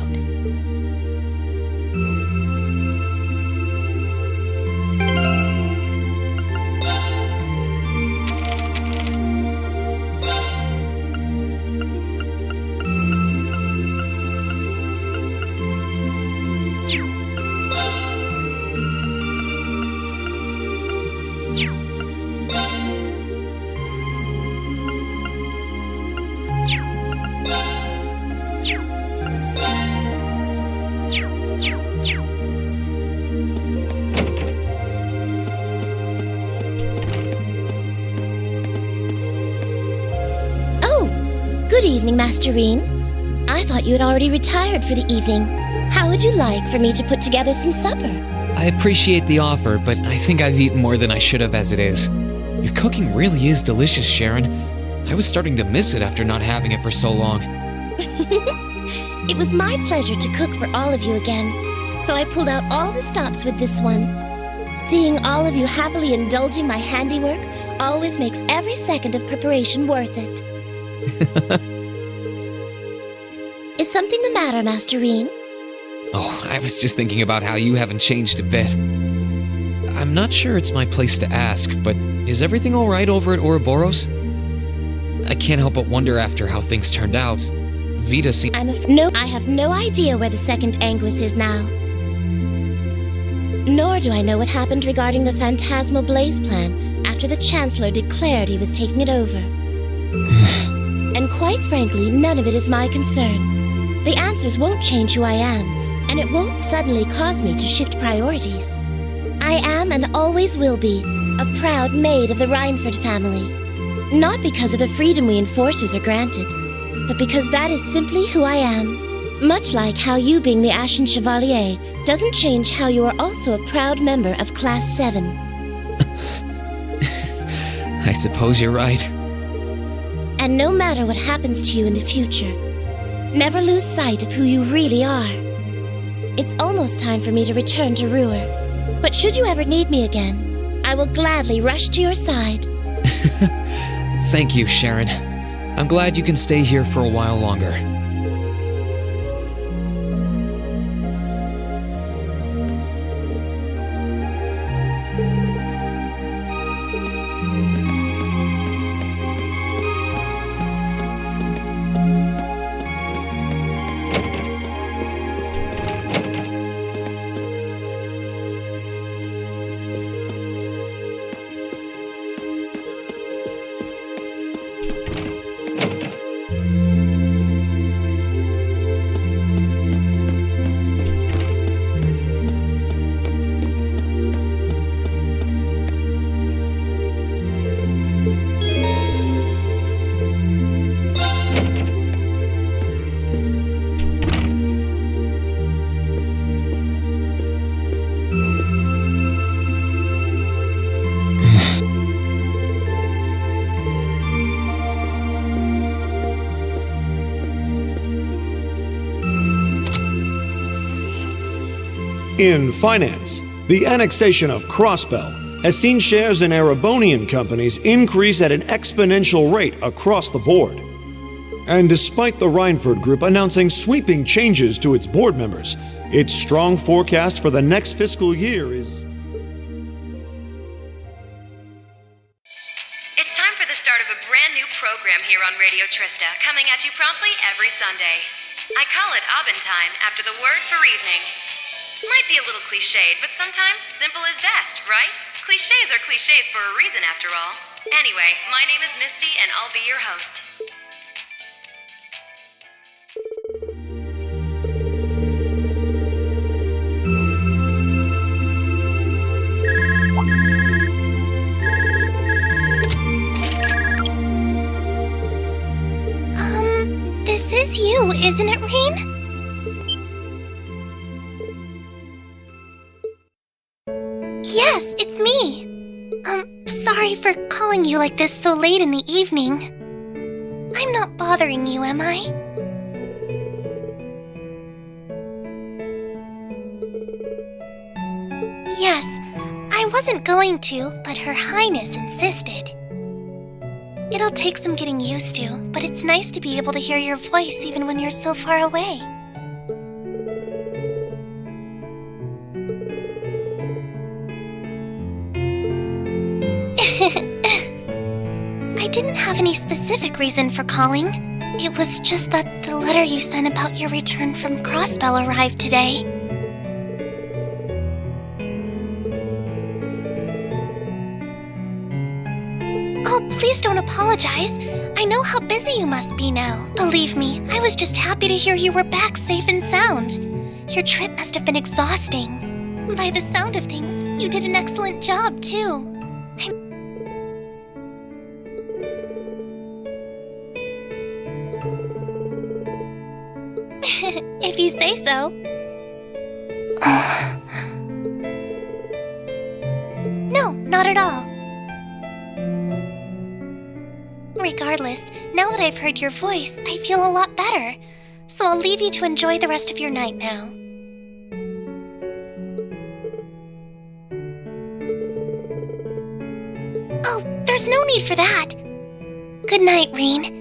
Good evening, Master Reen. I thought you had already retired for the evening. How would you like for me to put together some supper? I appreciate the offer, but I think I've eaten more than I should have as it is. Your cooking really is delicious, Sharon. I was starting to miss it after not having it for so long. It was my pleasure to cook for all of you again, so I pulled out all the stops with this one. Seeing all of you happily indulging my handiwork always makes every second of preparation worth it. Is something the matter, Master Reen? Oh, I was just thinking about how you haven't changed a bit. I'm not sure it's my place to ask, but is everything all right over at Ouroboros? I can't help but wonder after how things turned out. Vita seemed... I have no idea where the second Anguis is now. Nor do I know what happened regarding the Phantasmal Blaze plan after the Chancellor declared he was taking it over. And quite frankly, none of it is my concern. The answers won't change who I am, and it won't suddenly cause me to shift priorities. I am and always will be a proud maid of the Reinford family. Not because of the freedom we enforcers are granted, but because that is simply who I am. Much like how you being the Ashen Chevalier doesn't change how you are also a proud member of Class 7. I suppose you're right. And no matter what happens to you in the future, never lose sight of who you really are. It's almost time for me to return to Ruhr, but should you ever need me again, I will gladly rush to your side. Thank you, Sharon. I'm glad you can stay here for a while longer. In finance, the annexation of Crossbell has seen shares in Erebonian companies increase at an exponential rate across the board. And despite the Reinford Group announcing sweeping changes to its board members, its strong forecast for the next fiscal year is... It's time for the start of a brand new program here on Radio Trista, coming at you promptly every Sunday. I call it Aubin Time, after the word for evening. Might be a little cliched, but sometimes simple is best, right? Clichés are clichés for a reason, after all. Anyway, my name is Misty, and I'll be your host. This is you, isn't it, Reen? Yes, it's me. Sorry for calling you like this so late in the evening. I'm not bothering you, am I? Yes, I wasn't going to, but Her Highness insisted. It'll take some getting used to, but it's nice to be able to hear your voice even when you're so far away. I didn't have any specific reason for calling. It was just that the letter you sent about your return from Crossbell arrived today. Oh, please don't apologize. I know how busy you must be now. Believe me, I was just happy to hear you were back safe and sound. Your trip must have been exhausting. By the sound of things, you did an excellent job, too. If you say so. No, not at all. Regardless, now that I've heard your voice, I feel a lot better. So I'll leave you to enjoy the rest of your night now. Oh, there's no need for that. Good night, Reen.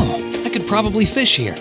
know. I could probably fish here.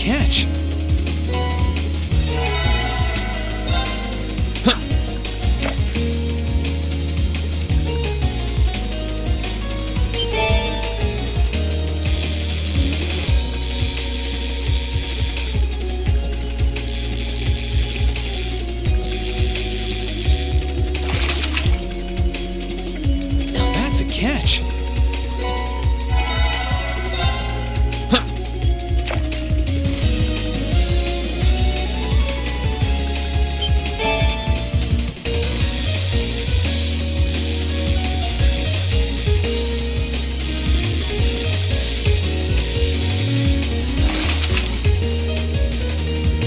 catch. Catch.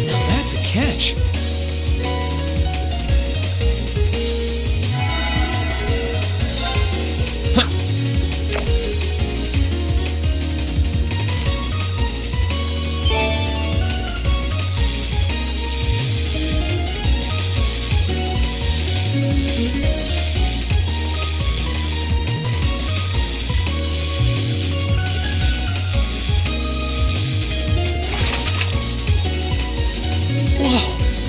Now that's a catch.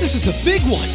This is a big one!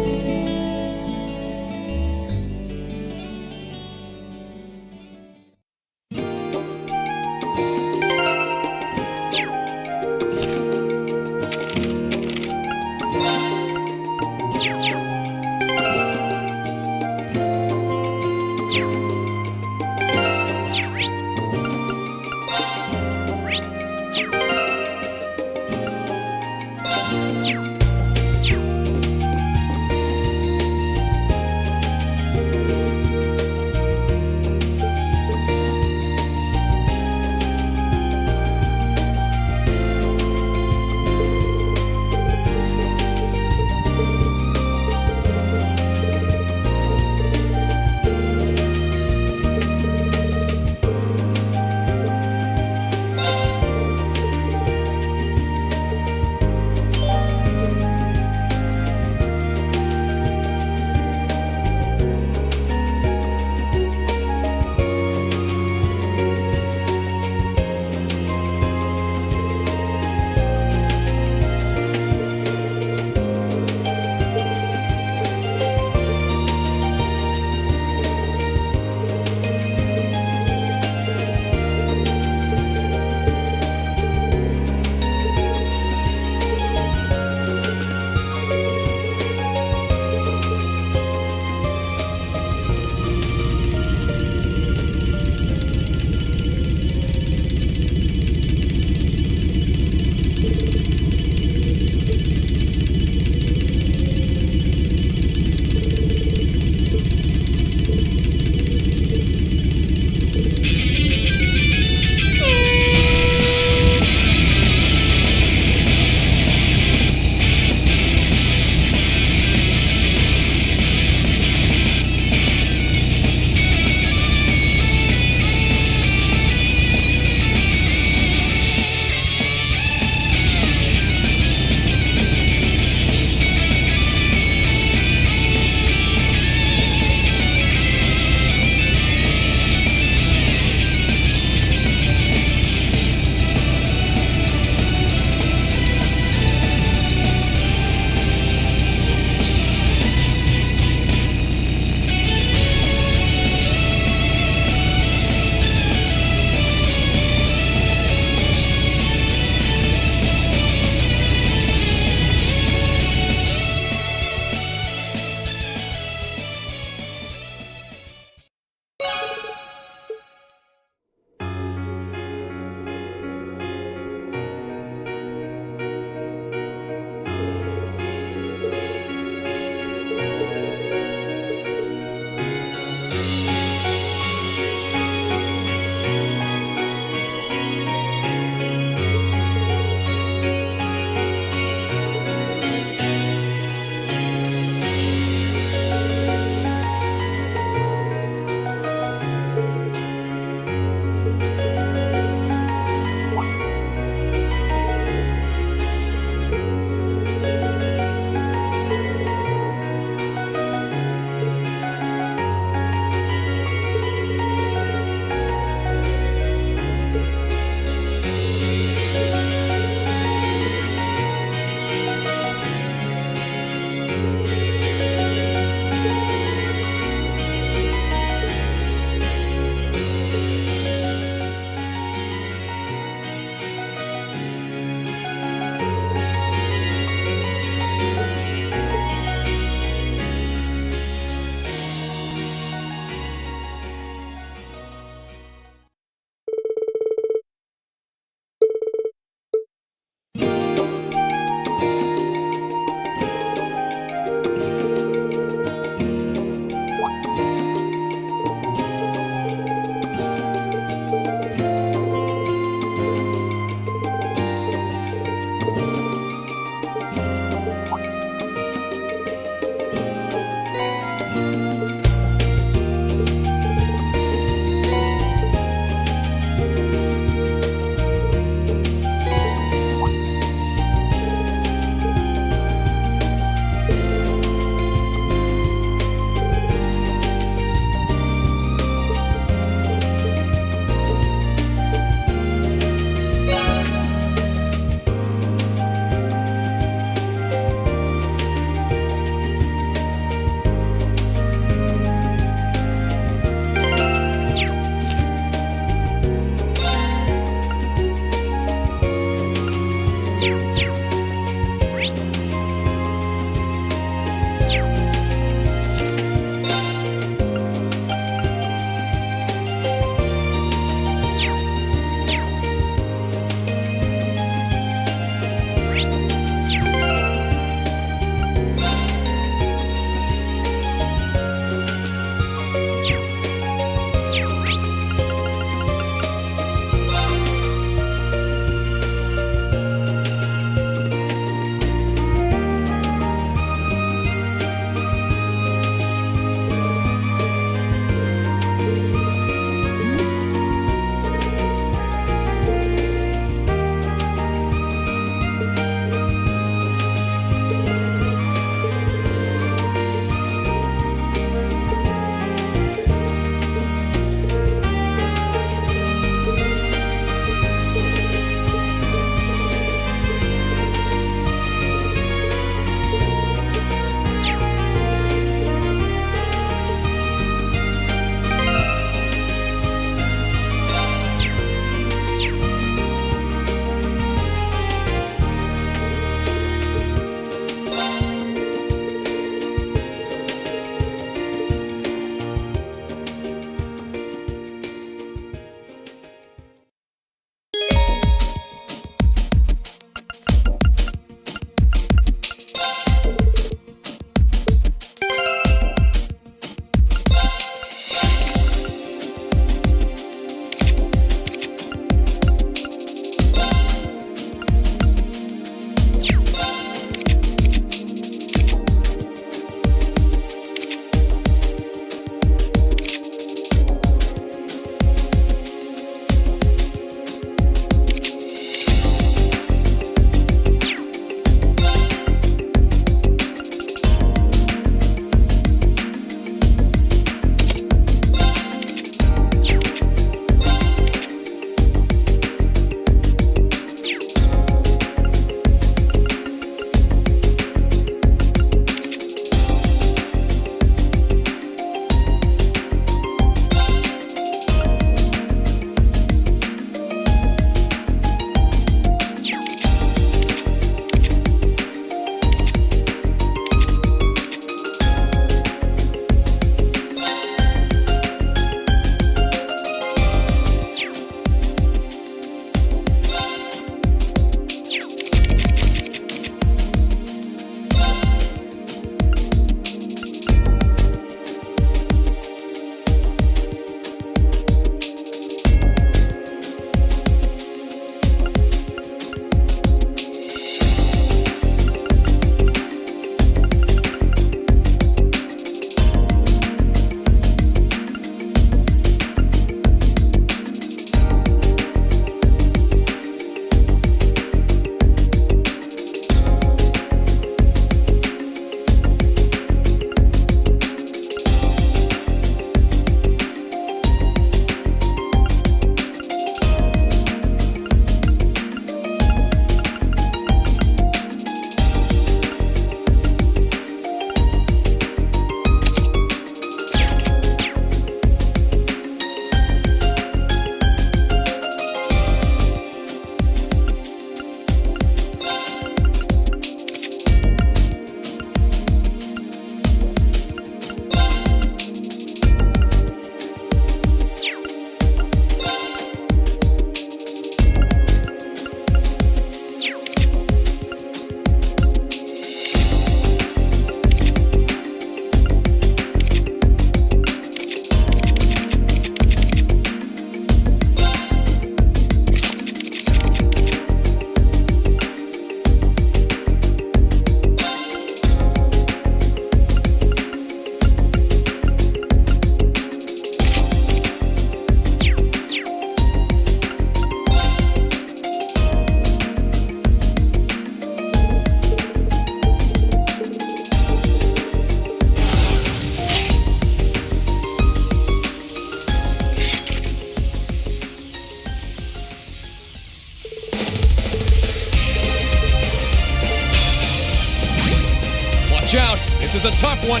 is a tough one.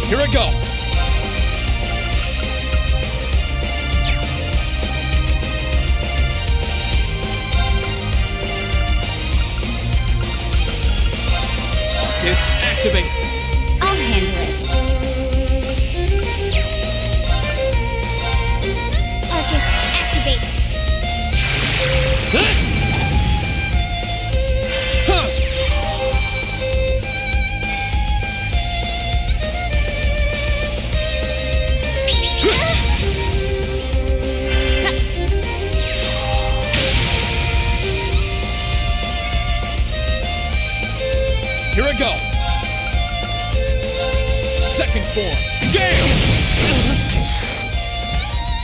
Here we go. Activate. I'll handle it. Arcus, activate. Here we go. Second form. Gale!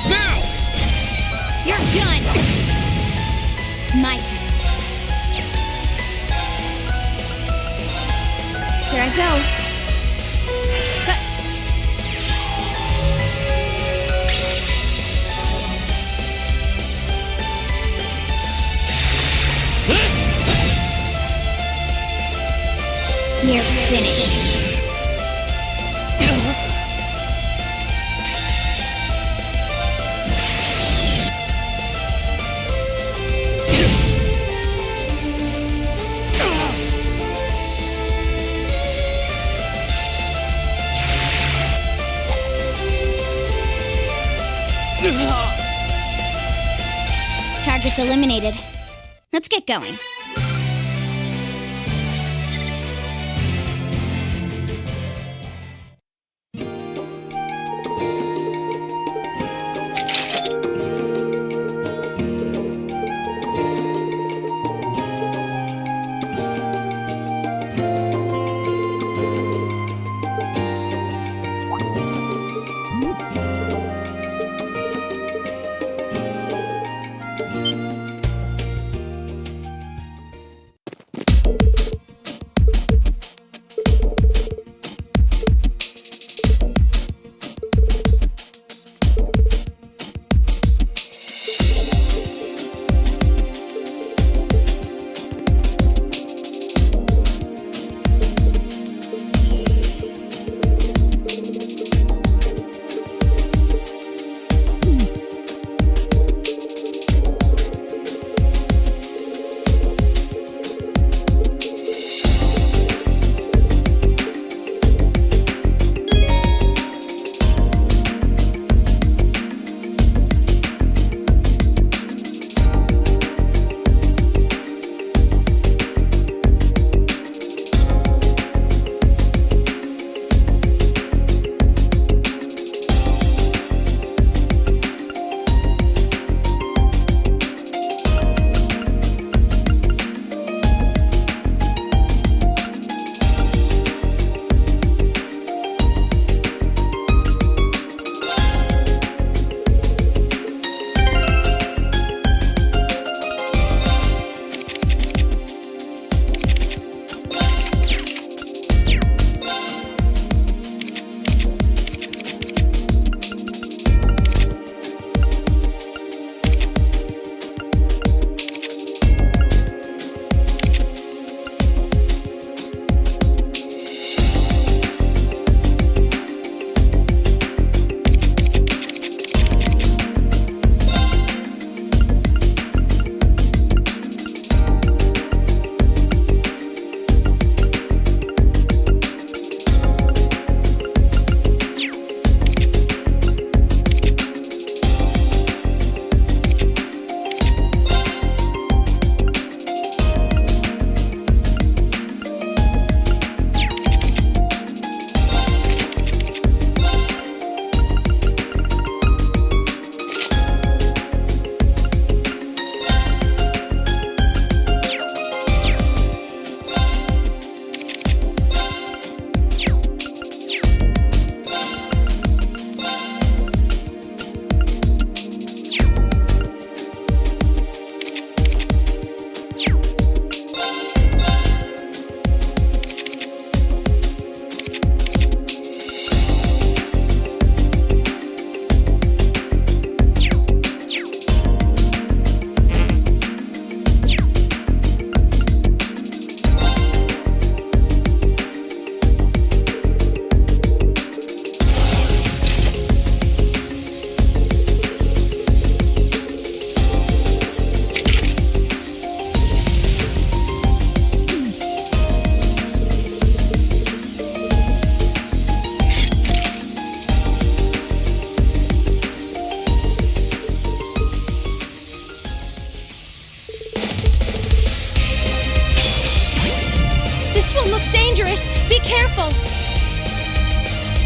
Now! You're done! My turn. Here I go. You're finished. Target's eliminated. Let's get going.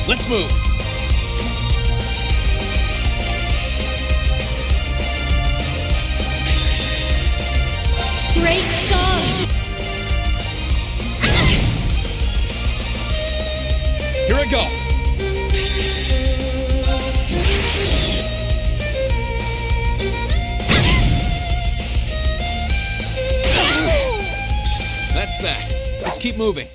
Let's move. Great stars! Here I go. That's that. Let's keep moving.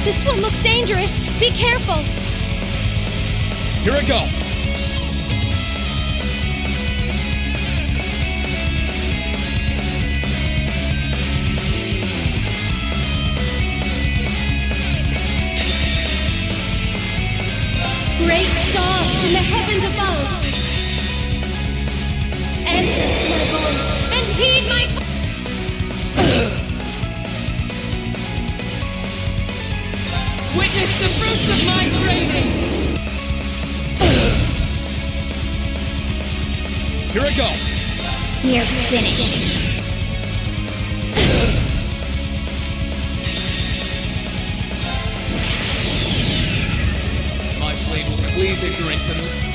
This one looks dangerous. Be careful. Here I go. Great stars in the heavens above. Answer to my voice and heed my Witness the fruits of my training! Here I go! We're finished. My blade will cleave ignorance and...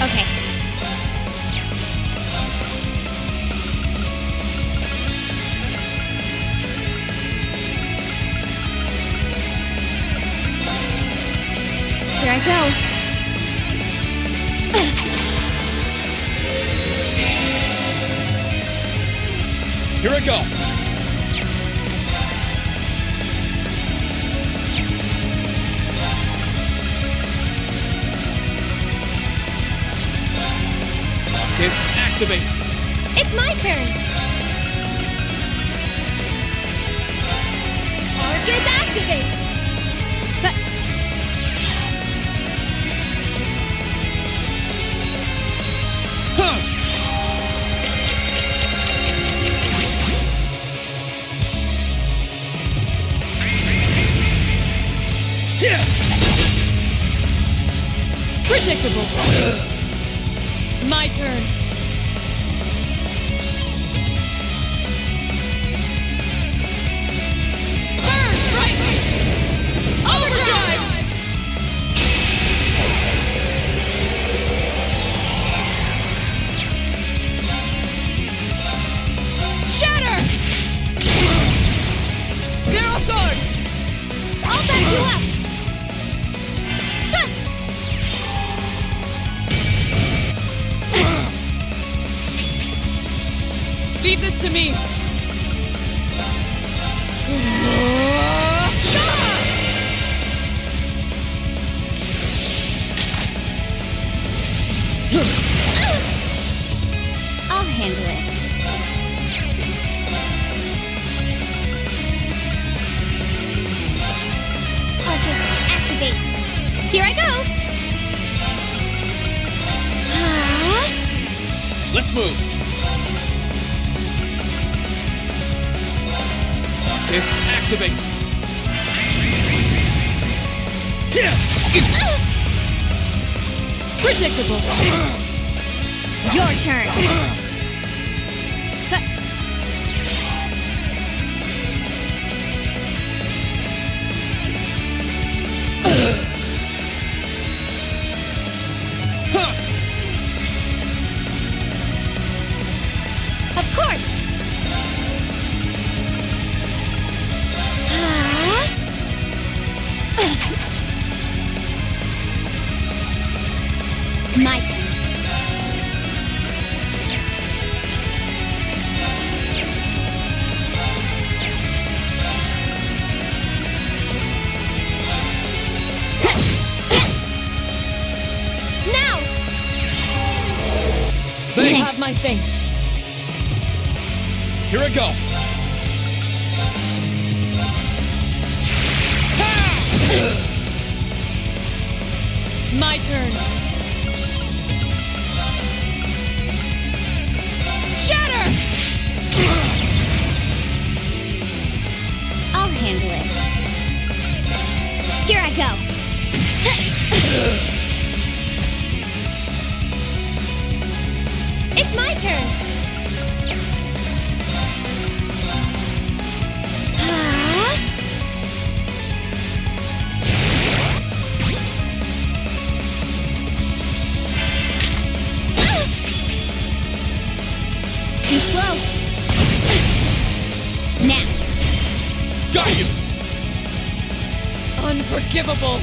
Okay. Here I go. Here I go! Focus, activate! It's my turn! Arcus activate! Predictable. My turn. Burn! Brightly! Overdrive! Shatter! Get off guard! I'll back you up! Leave this to me. I'll handle it. Arcus, activate. Here I go. Let's move. Arcus, activate. Predictable. Your turn. Of course! My turn. Now! You have my thanks. Here I go. My turn. Shatter! I'll handle it. Here I go. It's my turn! Too slow. Now. Got you. Unforgivable.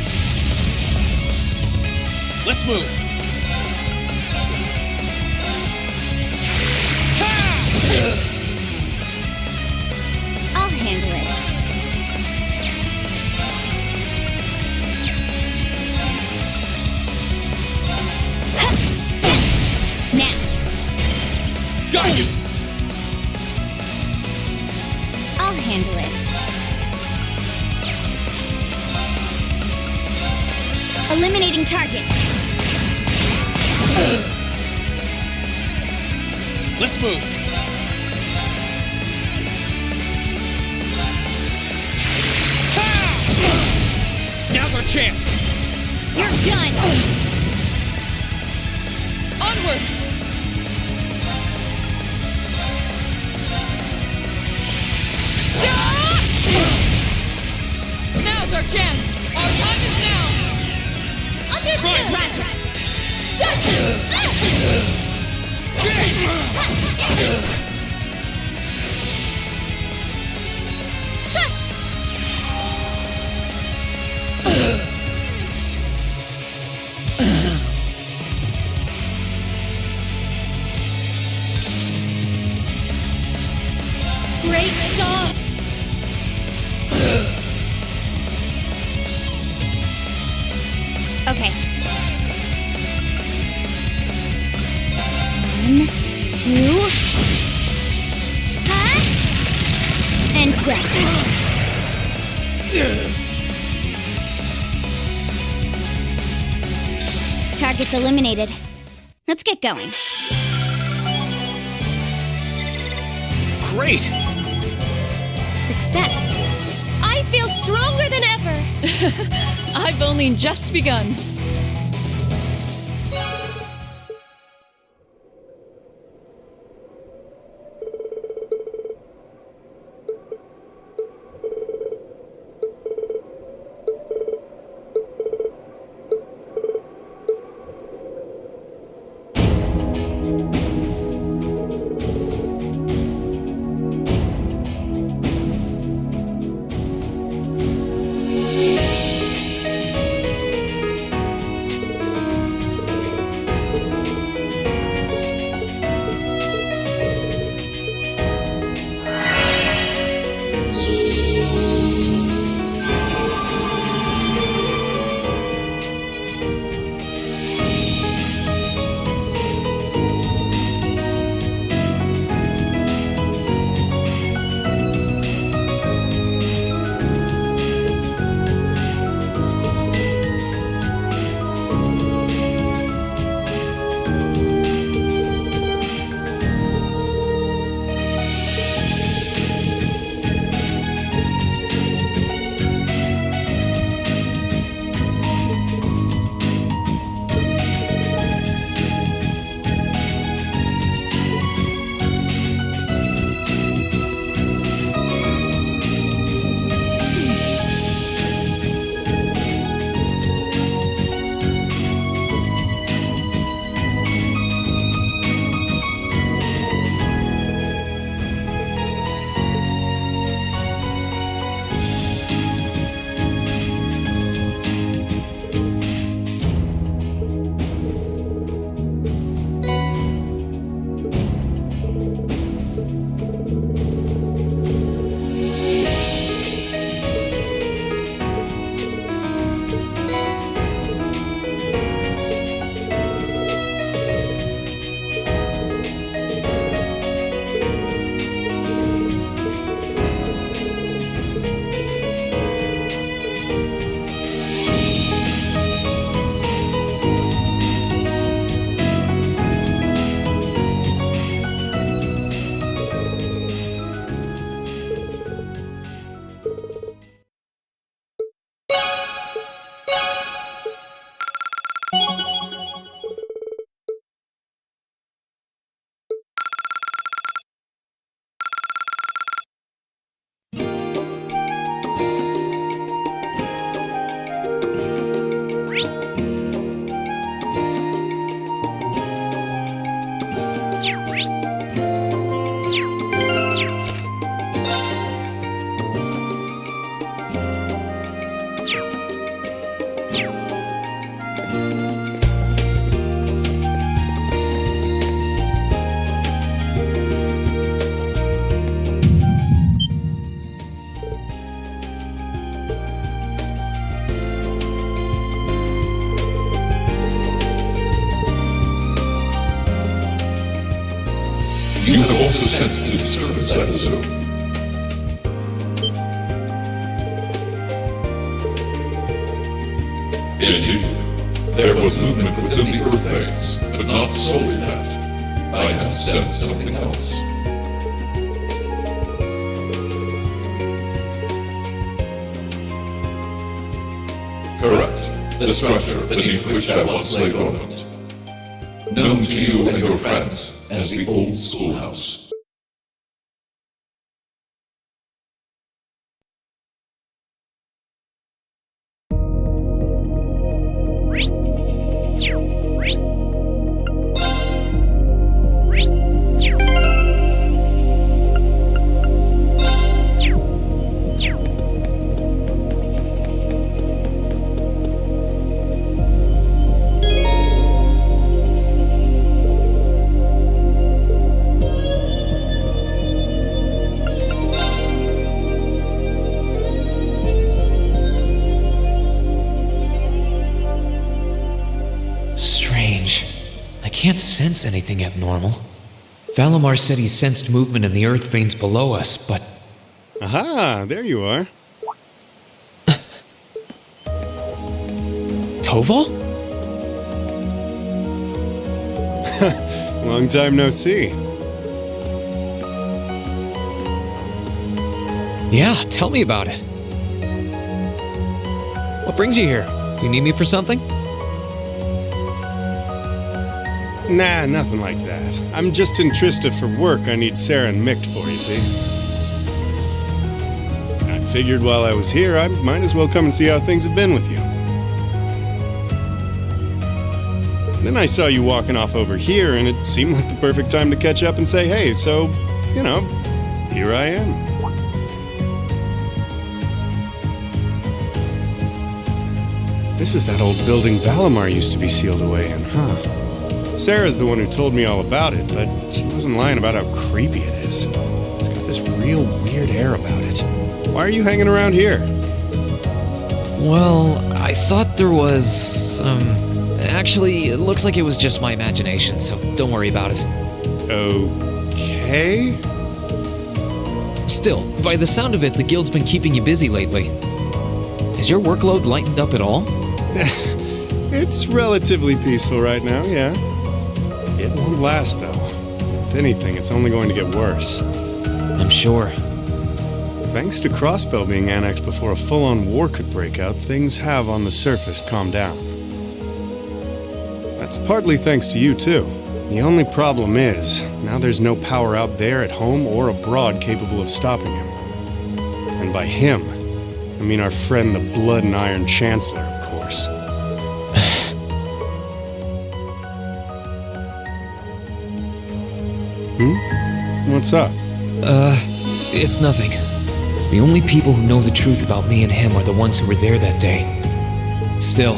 Let's move. I'll handle it. Now. Got you. I'll handle it. Eliminating targets. Let's move. Now's our chance. You're done. Onward. Now's our chance. Our time is now. Understood! Great stop. Okay. 1, 2, 2. And dead. Target's eliminated. Let's get going. Great! Success. I feel stronger than ever. I've only just begun. You have also sensed the disturbance at the zoo. Indeed, there was movement within the Earth Things, but not solely that. I have sensed something else. Correct. The structure beneath which I once lay dormant. Known to you and your friends as the Old Schoolhouse. Can't sense anything abnormal. Valimar said he sensed movement in the earth veins below us, but... Aha, there you are. Toval? Long time no see. Yeah, tell me about it. What brings you here? You need me for something? Nah, nothing like that. I'm just in Trista for work I need Sarah and Mick for, you see. I figured while I was here, I might as well come and see how things have been with you. Then I saw you walking off over here, and it seemed like the perfect time to catch up and say hey, so, you know, here I am. This is that old building Valimar used to be sealed away in, huh? Sarah's the one who told me all about it, but she wasn't lying about how creepy it is. It's got this real weird air about it. Why are you hanging around here? Well, I thought there was, Actually, it looks like it was just my imagination, so don't worry about it. Okay? Still, by the sound of it, the guild's been keeping you busy lately. Has your workload lightened up at all? It's relatively peaceful right now, yeah. It won't last, though. If anything, it's only going to get worse. I'm sure. Thanks to Crossbell being annexed before a full-on war could break out, things have, on the surface, calmed down. That's partly thanks to you, too. The only problem is, now there's no power out there at home or abroad capable of stopping him. And by him, I mean our friend the Blood and Iron Chancellor, of course. What's up? It's nothing. The only people who know the truth about me and him are the ones who were there that day. Still,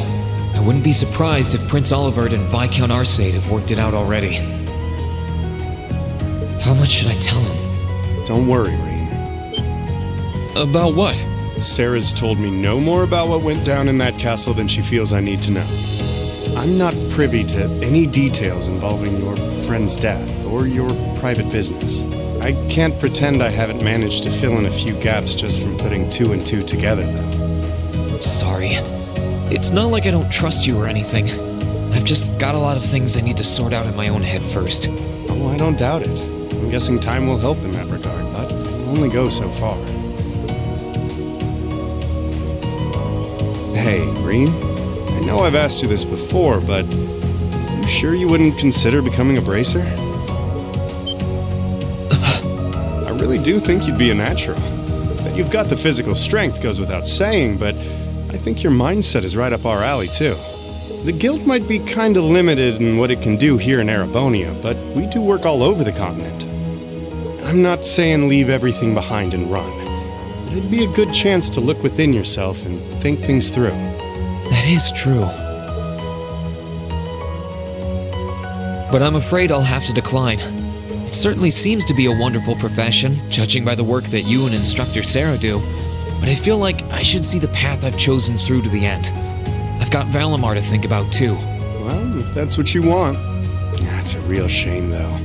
I wouldn't be surprised if Prince Olivert and Viscount Arcade have worked it out already. How much should I tell him? Don't worry, Reen. About what? Sarah's told me no more about what went down in that castle than she feels I need to know. I'm not privy to any details involving your friend's death or your private business. I can't pretend I haven't managed to fill in a few gaps just from putting two and two together, though. Sorry. It's not like I don't trust you or anything. I've just got a lot of things I need to sort out in my own head first. Oh, I don't doubt it. I'm guessing time will help in that regard, but it'll only go so far. Hey, Reen. I know I've asked you this before, but you sure you wouldn't consider becoming a bracer? I really do think you'd be a natural. That you've got the physical strength goes without saying, but I think your mindset is right up our alley, too. The guild might be kinda limited in what it can do here in Erebonia, but we do work all over the continent. I'm not saying leave everything behind and run. It'd be a good chance to look within yourself and think things through. That is true. But I'm afraid I'll have to decline. It certainly seems to be a wonderful profession, judging by the work that you and Instructor Sarah do. But I feel like I should see the path I've chosen through to the end. I've got Valimar to think about, too. Well, if that's what you want. That's a real shame, though.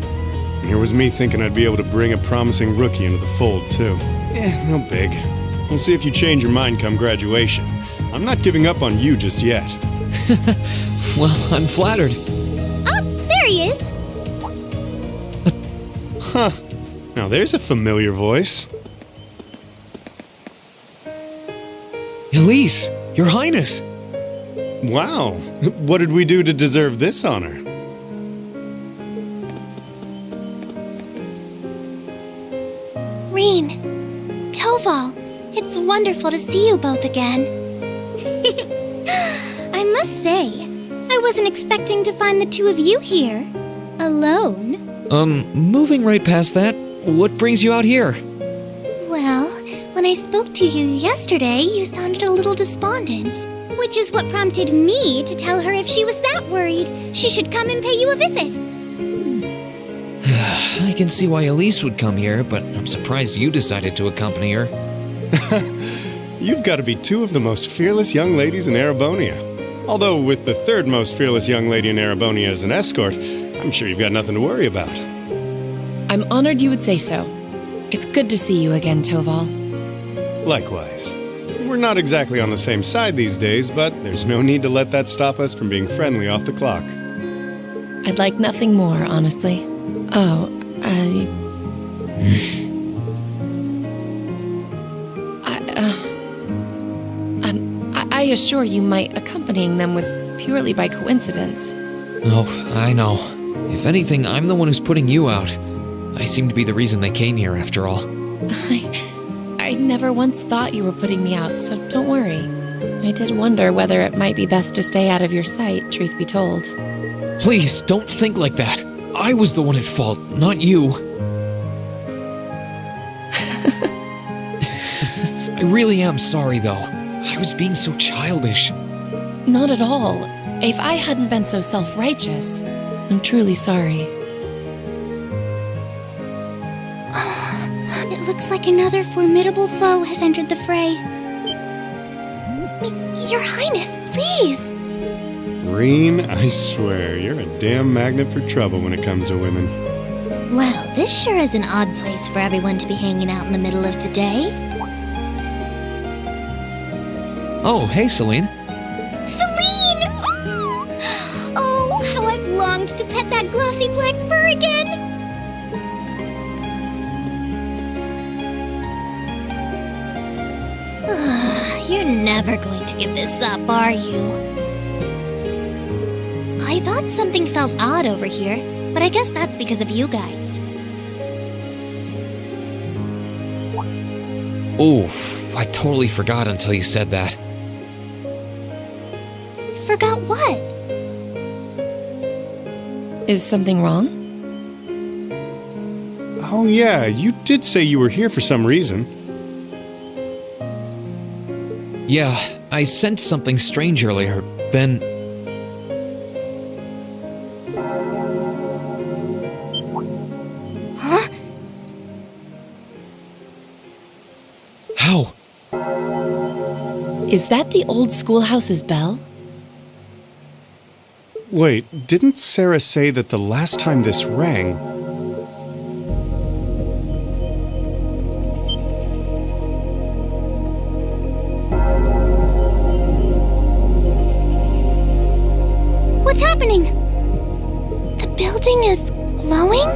Here was me thinking I'd be able to bring a promising rookie into the fold, too. No big. We'll see if you change your mind come graduation. I'm not giving up on you just yet. Well, I'm flattered. Oh, there he is! Huh. Now there's a familiar voice. Elise, Your Highness! Wow. What did we do to deserve this honor? Reen, Toval, it's wonderful to see you both again. I must say, I wasn't expecting to find the two of you here. Alone. Moving right past that, what brings you out here? Well, when I spoke to you yesterday, you sounded a little despondent. Which is what prompted me to tell her if she was that worried, she should come and pay you a visit. I can see why Elise would come here, but I'm surprised you decided to accompany her. You've got to be two of the most fearless young ladies in Erebonia. Although with the third most fearless young lady in Erebonia as an escort, I'm sure you've got nothing to worry about. I'm honored you would say so. It's good to see you again, Toval. Likewise. We're not exactly on the same side these days, but there's no need to let that stop us from being friendly off the clock. I'd like nothing more, honestly. Oh, I assure you my accompanying them was purely by coincidence. Oh, I know. If anything, I'm the one who's putting you out. I seem to be the reason they came here, after all. I never once thought you were putting me out, so don't worry. I did wonder whether it might be best to stay out of your sight, truth be told. Please, don't think like that. I was the one at fault, not you. I really am sorry, though. I was being so childish. Not at all. If I hadn't been so self-righteous, I'm truly sorry. It looks like another formidable foe has entered the fray. Your Highness, please! Reen, I swear, you're a damn magnet for trouble when it comes to women. Well, this sure is an odd place for everyone to be hanging out in the middle of the day. Oh, hey, Celine. Celine! Oh, how I've longed to pet that glossy black fur again! You're never going to give this up, are you? I thought something felt odd over here, but I guess that's because of you guys. Oof, I totally forgot until you said that. Forgot what? Is something wrong? Oh yeah, you did say you were here for some reason. Yeah, I sensed something strange earlier, then... Huh? How? Is that the old schoolhouse's bell? Wait, didn't Sarah say that the last time this rang... What's happening? The building is glowing?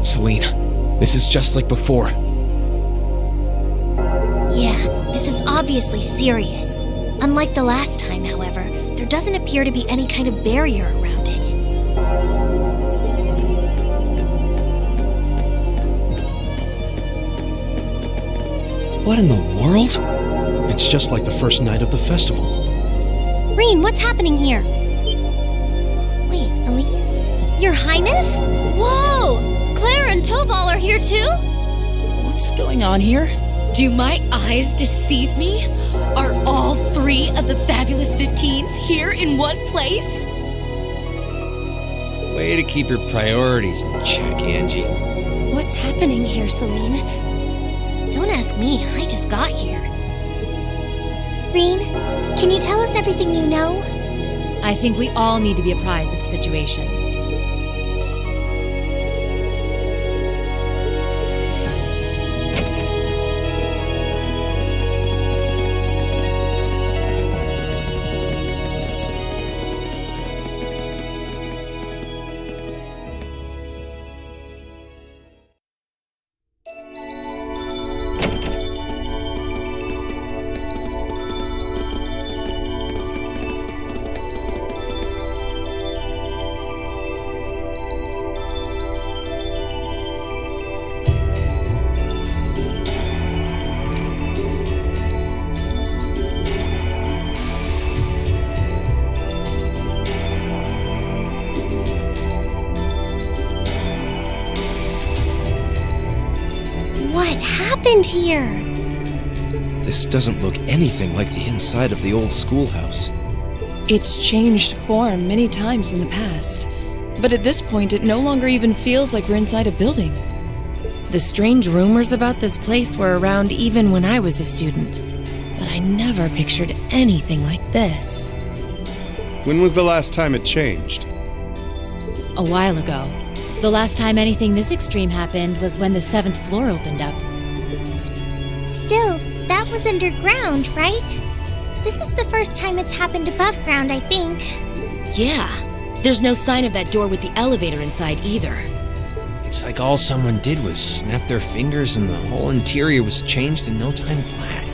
Celine, this is just like before. Yeah, this is obviously serious. Unlike the last time, however, there doesn't appear to be any kind of barrier around it. What in the world? It's just like the first night of the festival. Reen, what's happening here? Wait, Elise? Your Highness? Whoa! Claire and Toval are here too? What's going on here? Do my eyes deceive me? Are all 3 of the fabulous 15s here in one place? Way to keep your priorities in check, Angie. What's happening here, Celine? Don't ask me, I just got here. Reen, can you tell us everything you know? I think we all need to be apprised of the situation. What happened here? This doesn't look anything like the inside of the old schoolhouse. It's changed form many times in the past, but at this point it no longer even feels like we're inside a building. The strange rumors about this place were around even when I was a student, but I never pictured anything like this. When was the last time it changed? A while ago. The last time anything this extreme happened was when the 7th floor opened up. Still, that was underground, right? This is the first time it's happened above ground, I think. Yeah. There's no sign of that door with the elevator inside either. It's like all someone did was snap their fingers and the whole interior was changed in no time flat.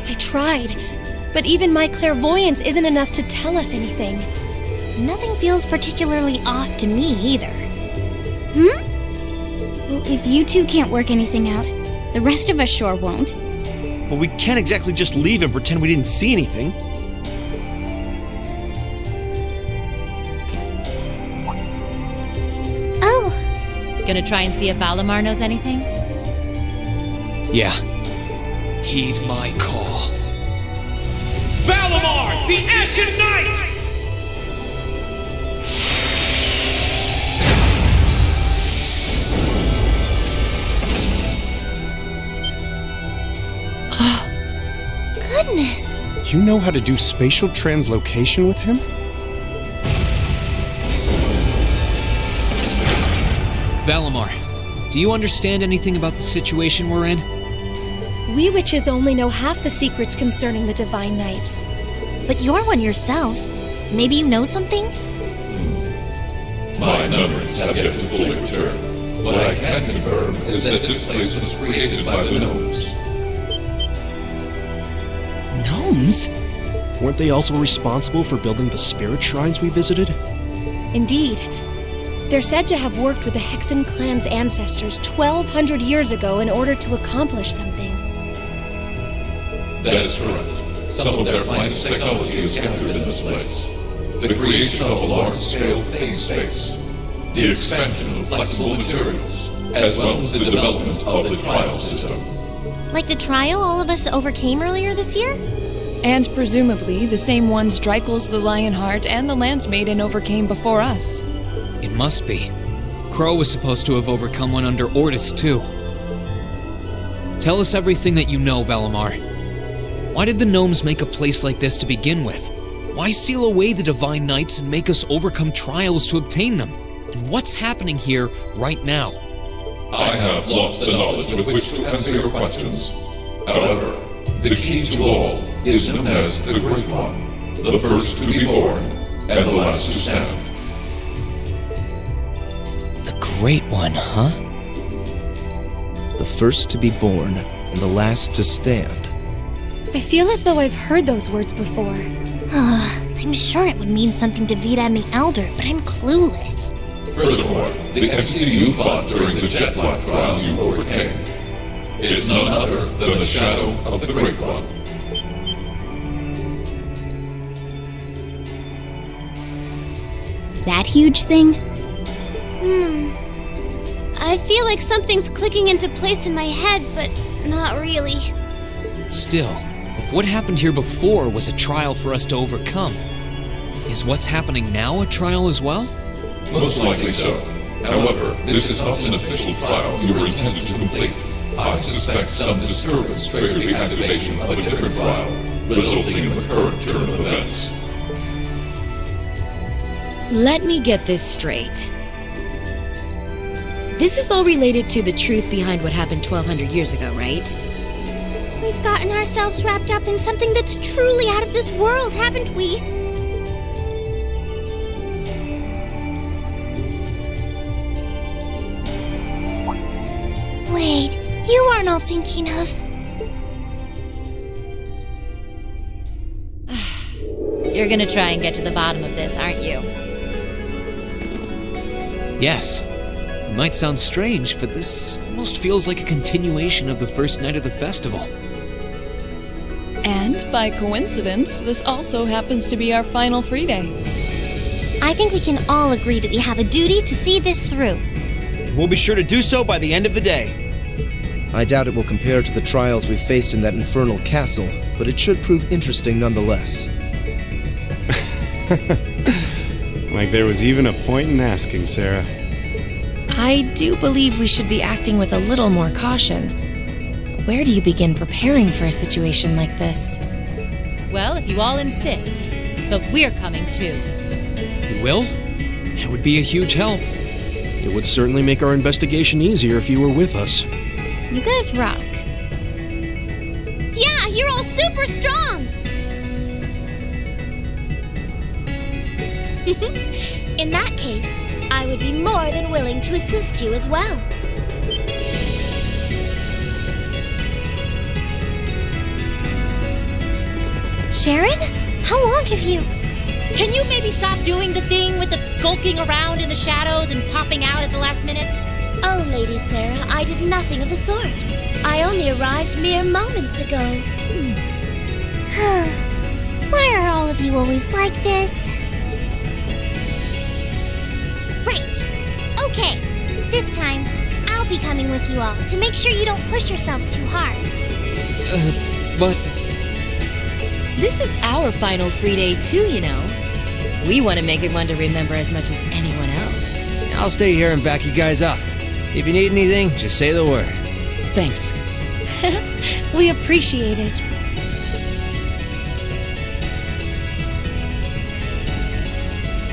I tried, but even my clairvoyance isn't enough to tell us anything. Nothing feels particularly off to me either. Well, if you two can't work anything out, the rest of us sure won't. But we can't exactly just leave and pretend we didn't see anything. Oh! Gonna try and see if Valimar knows anything? Yeah. Heed my call. Valimar, the Ashen Knight! Goodness! You know how to do spatial translocation with him? Valimar, do you understand anything about the situation we're in? We witches only know half the secrets concerning the Divine Knights. But you're one yourself. Maybe you know something? My memories have yet to fully return. What I can confirm is that this place was created by the gnomes. Gnomes? Weren't they also responsible for building the spirit shrines we visited? Indeed. They're said to have worked with the Hexen clan's ancestors 1,200 years ago in order to accomplish something. That is correct. Some of their finest technology is gathered in this place. The creation of a large-scale phase space, the expansion of flexible materials, as well as the development of the trial system. Like the trial all of us overcame earlier this year? And presumably the same ones Dreikel's the Lionheart and the Lance-Maiden overcame before us. It must be. Crow was supposed to have overcome one under Ordis, too. Tell us everything that you know, Valimar. Why did the gnomes make a place like this to begin with? Why seal away the Divine Knights and make us overcome trials to obtain them? And what's happening here right now? I have lost the knowledge with which to answer your questions. However, the key to all is known as the Great One, the first to be born, and the last to stand. The Great One, huh? The first to be born, and the last to stand. I feel as though I've heard those words before. I'm sure it would mean something to Vida and the Elder, but I'm clueless. Furthermore, the entity you fought during the Jetlock trial you overcame is none other than the shadow of the Great One. That huge thing? I feel like something's clicking into place in my head, but not really. Still, if what happened here before was a trial for us to overcome, is what's happening now a trial as well? Most likely so. However, this is not an official trial you were intended to complete. I suspect some disturbance triggered the activation of a different trial, resulting in the current turn of events. Let me get this straight. This is all related to the truth behind what happened 1,200 years ago, right? We've gotten ourselves wrapped up in something that's truly out of this world, haven't we? Wait, you aren't all thinking of... You're gonna try and get to the bottom of this, aren't you? Yes. It might sound strange, but this almost feels like a continuation of the first night of the festival. And by coincidence, this also happens to be our final free day. I think we can all agree that we have a duty to see this through. We'll be sure to do so by the end of the day. I doubt it will compare to the trials we faced in that infernal castle, but it should prove interesting nonetheless. Like there was even a point in asking, Sarah. I do believe we should be acting with a little more caution. Where do you begin preparing for a situation like this? Well, if you all insist. but we're coming too. You will? That would be a huge help. It would certainly make our investigation easier if you were with us. You guys rock. Yeah, you're all super strong! In that case, I would be more than willing to assist you as well. Sharon? How long have you... Can you maybe stop doing the thing with the skulking around in the shadows and popping out at the last minute? Oh, Lady Sarah, I did nothing of the sort. I only arrived mere moments ago. Why are all of you always like this? Right. Okay. This time, I'll be coming with you all to make sure you don't push yourselves too hard. But... This is our final free day too, you know. We want to make it one to remember as much as anyone else. I'll stay here and back you guys up. If you need anything, just say the word. Thanks. We appreciate it.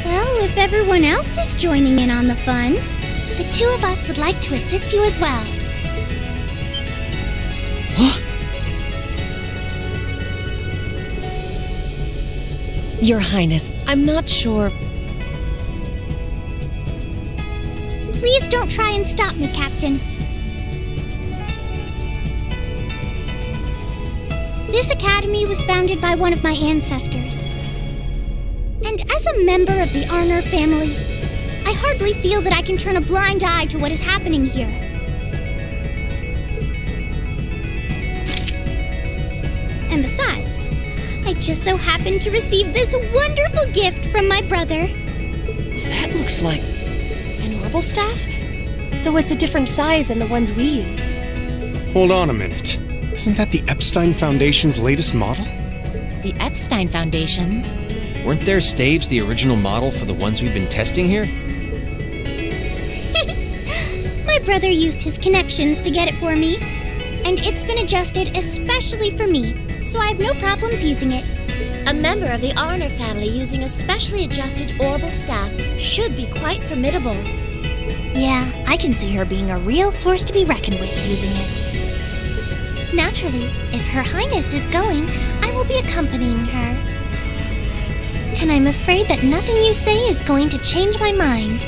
Well, if everyone else is joining in on the fun, the two of us would like to assist you as well. Your Highness, I'm not sure. Please don't try and stop me, Captain. This academy was founded by one of my ancestors. And as a member of the Arner family, I hardly feel that I can turn a blind eye to what is happening here. And besides, I just so happened to receive this wonderful gift from my brother. That looks like an orbital staff, though it's a different size than the ones we use. Hold on a minute. Isn't that the Epstein Foundation's latest model? The Epstein Foundations? Weren't their staves the original model for the ones we've been testing here? My brother used his connections to get it for me, and it's been adjusted especially for me, so I have no problems using it. A member of the Arner family using a specially adjusted orbital staff should be quite formidable. Yeah, I can see her being a real force to be reckoned with using it. Naturally, if Her Highness is going, I will be accompanying her. And I'm afraid that nothing you say is going to change my mind.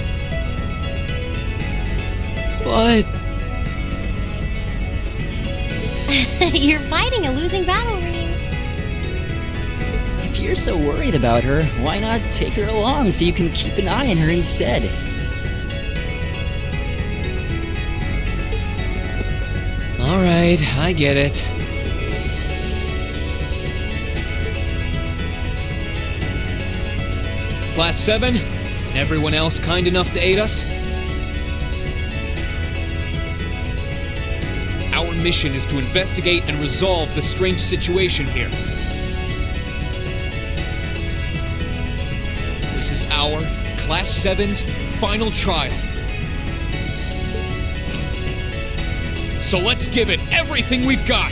But... You're fighting a losing battle, Reem. If you're so worried about her, why not take her along so you can keep an eye on her instead? Alright, I get it. Class 7, and everyone else kind enough to aid us? Our mission is to investigate and resolve the strange situation here. This is our Class 7's final trial. So let's give it everything we've got!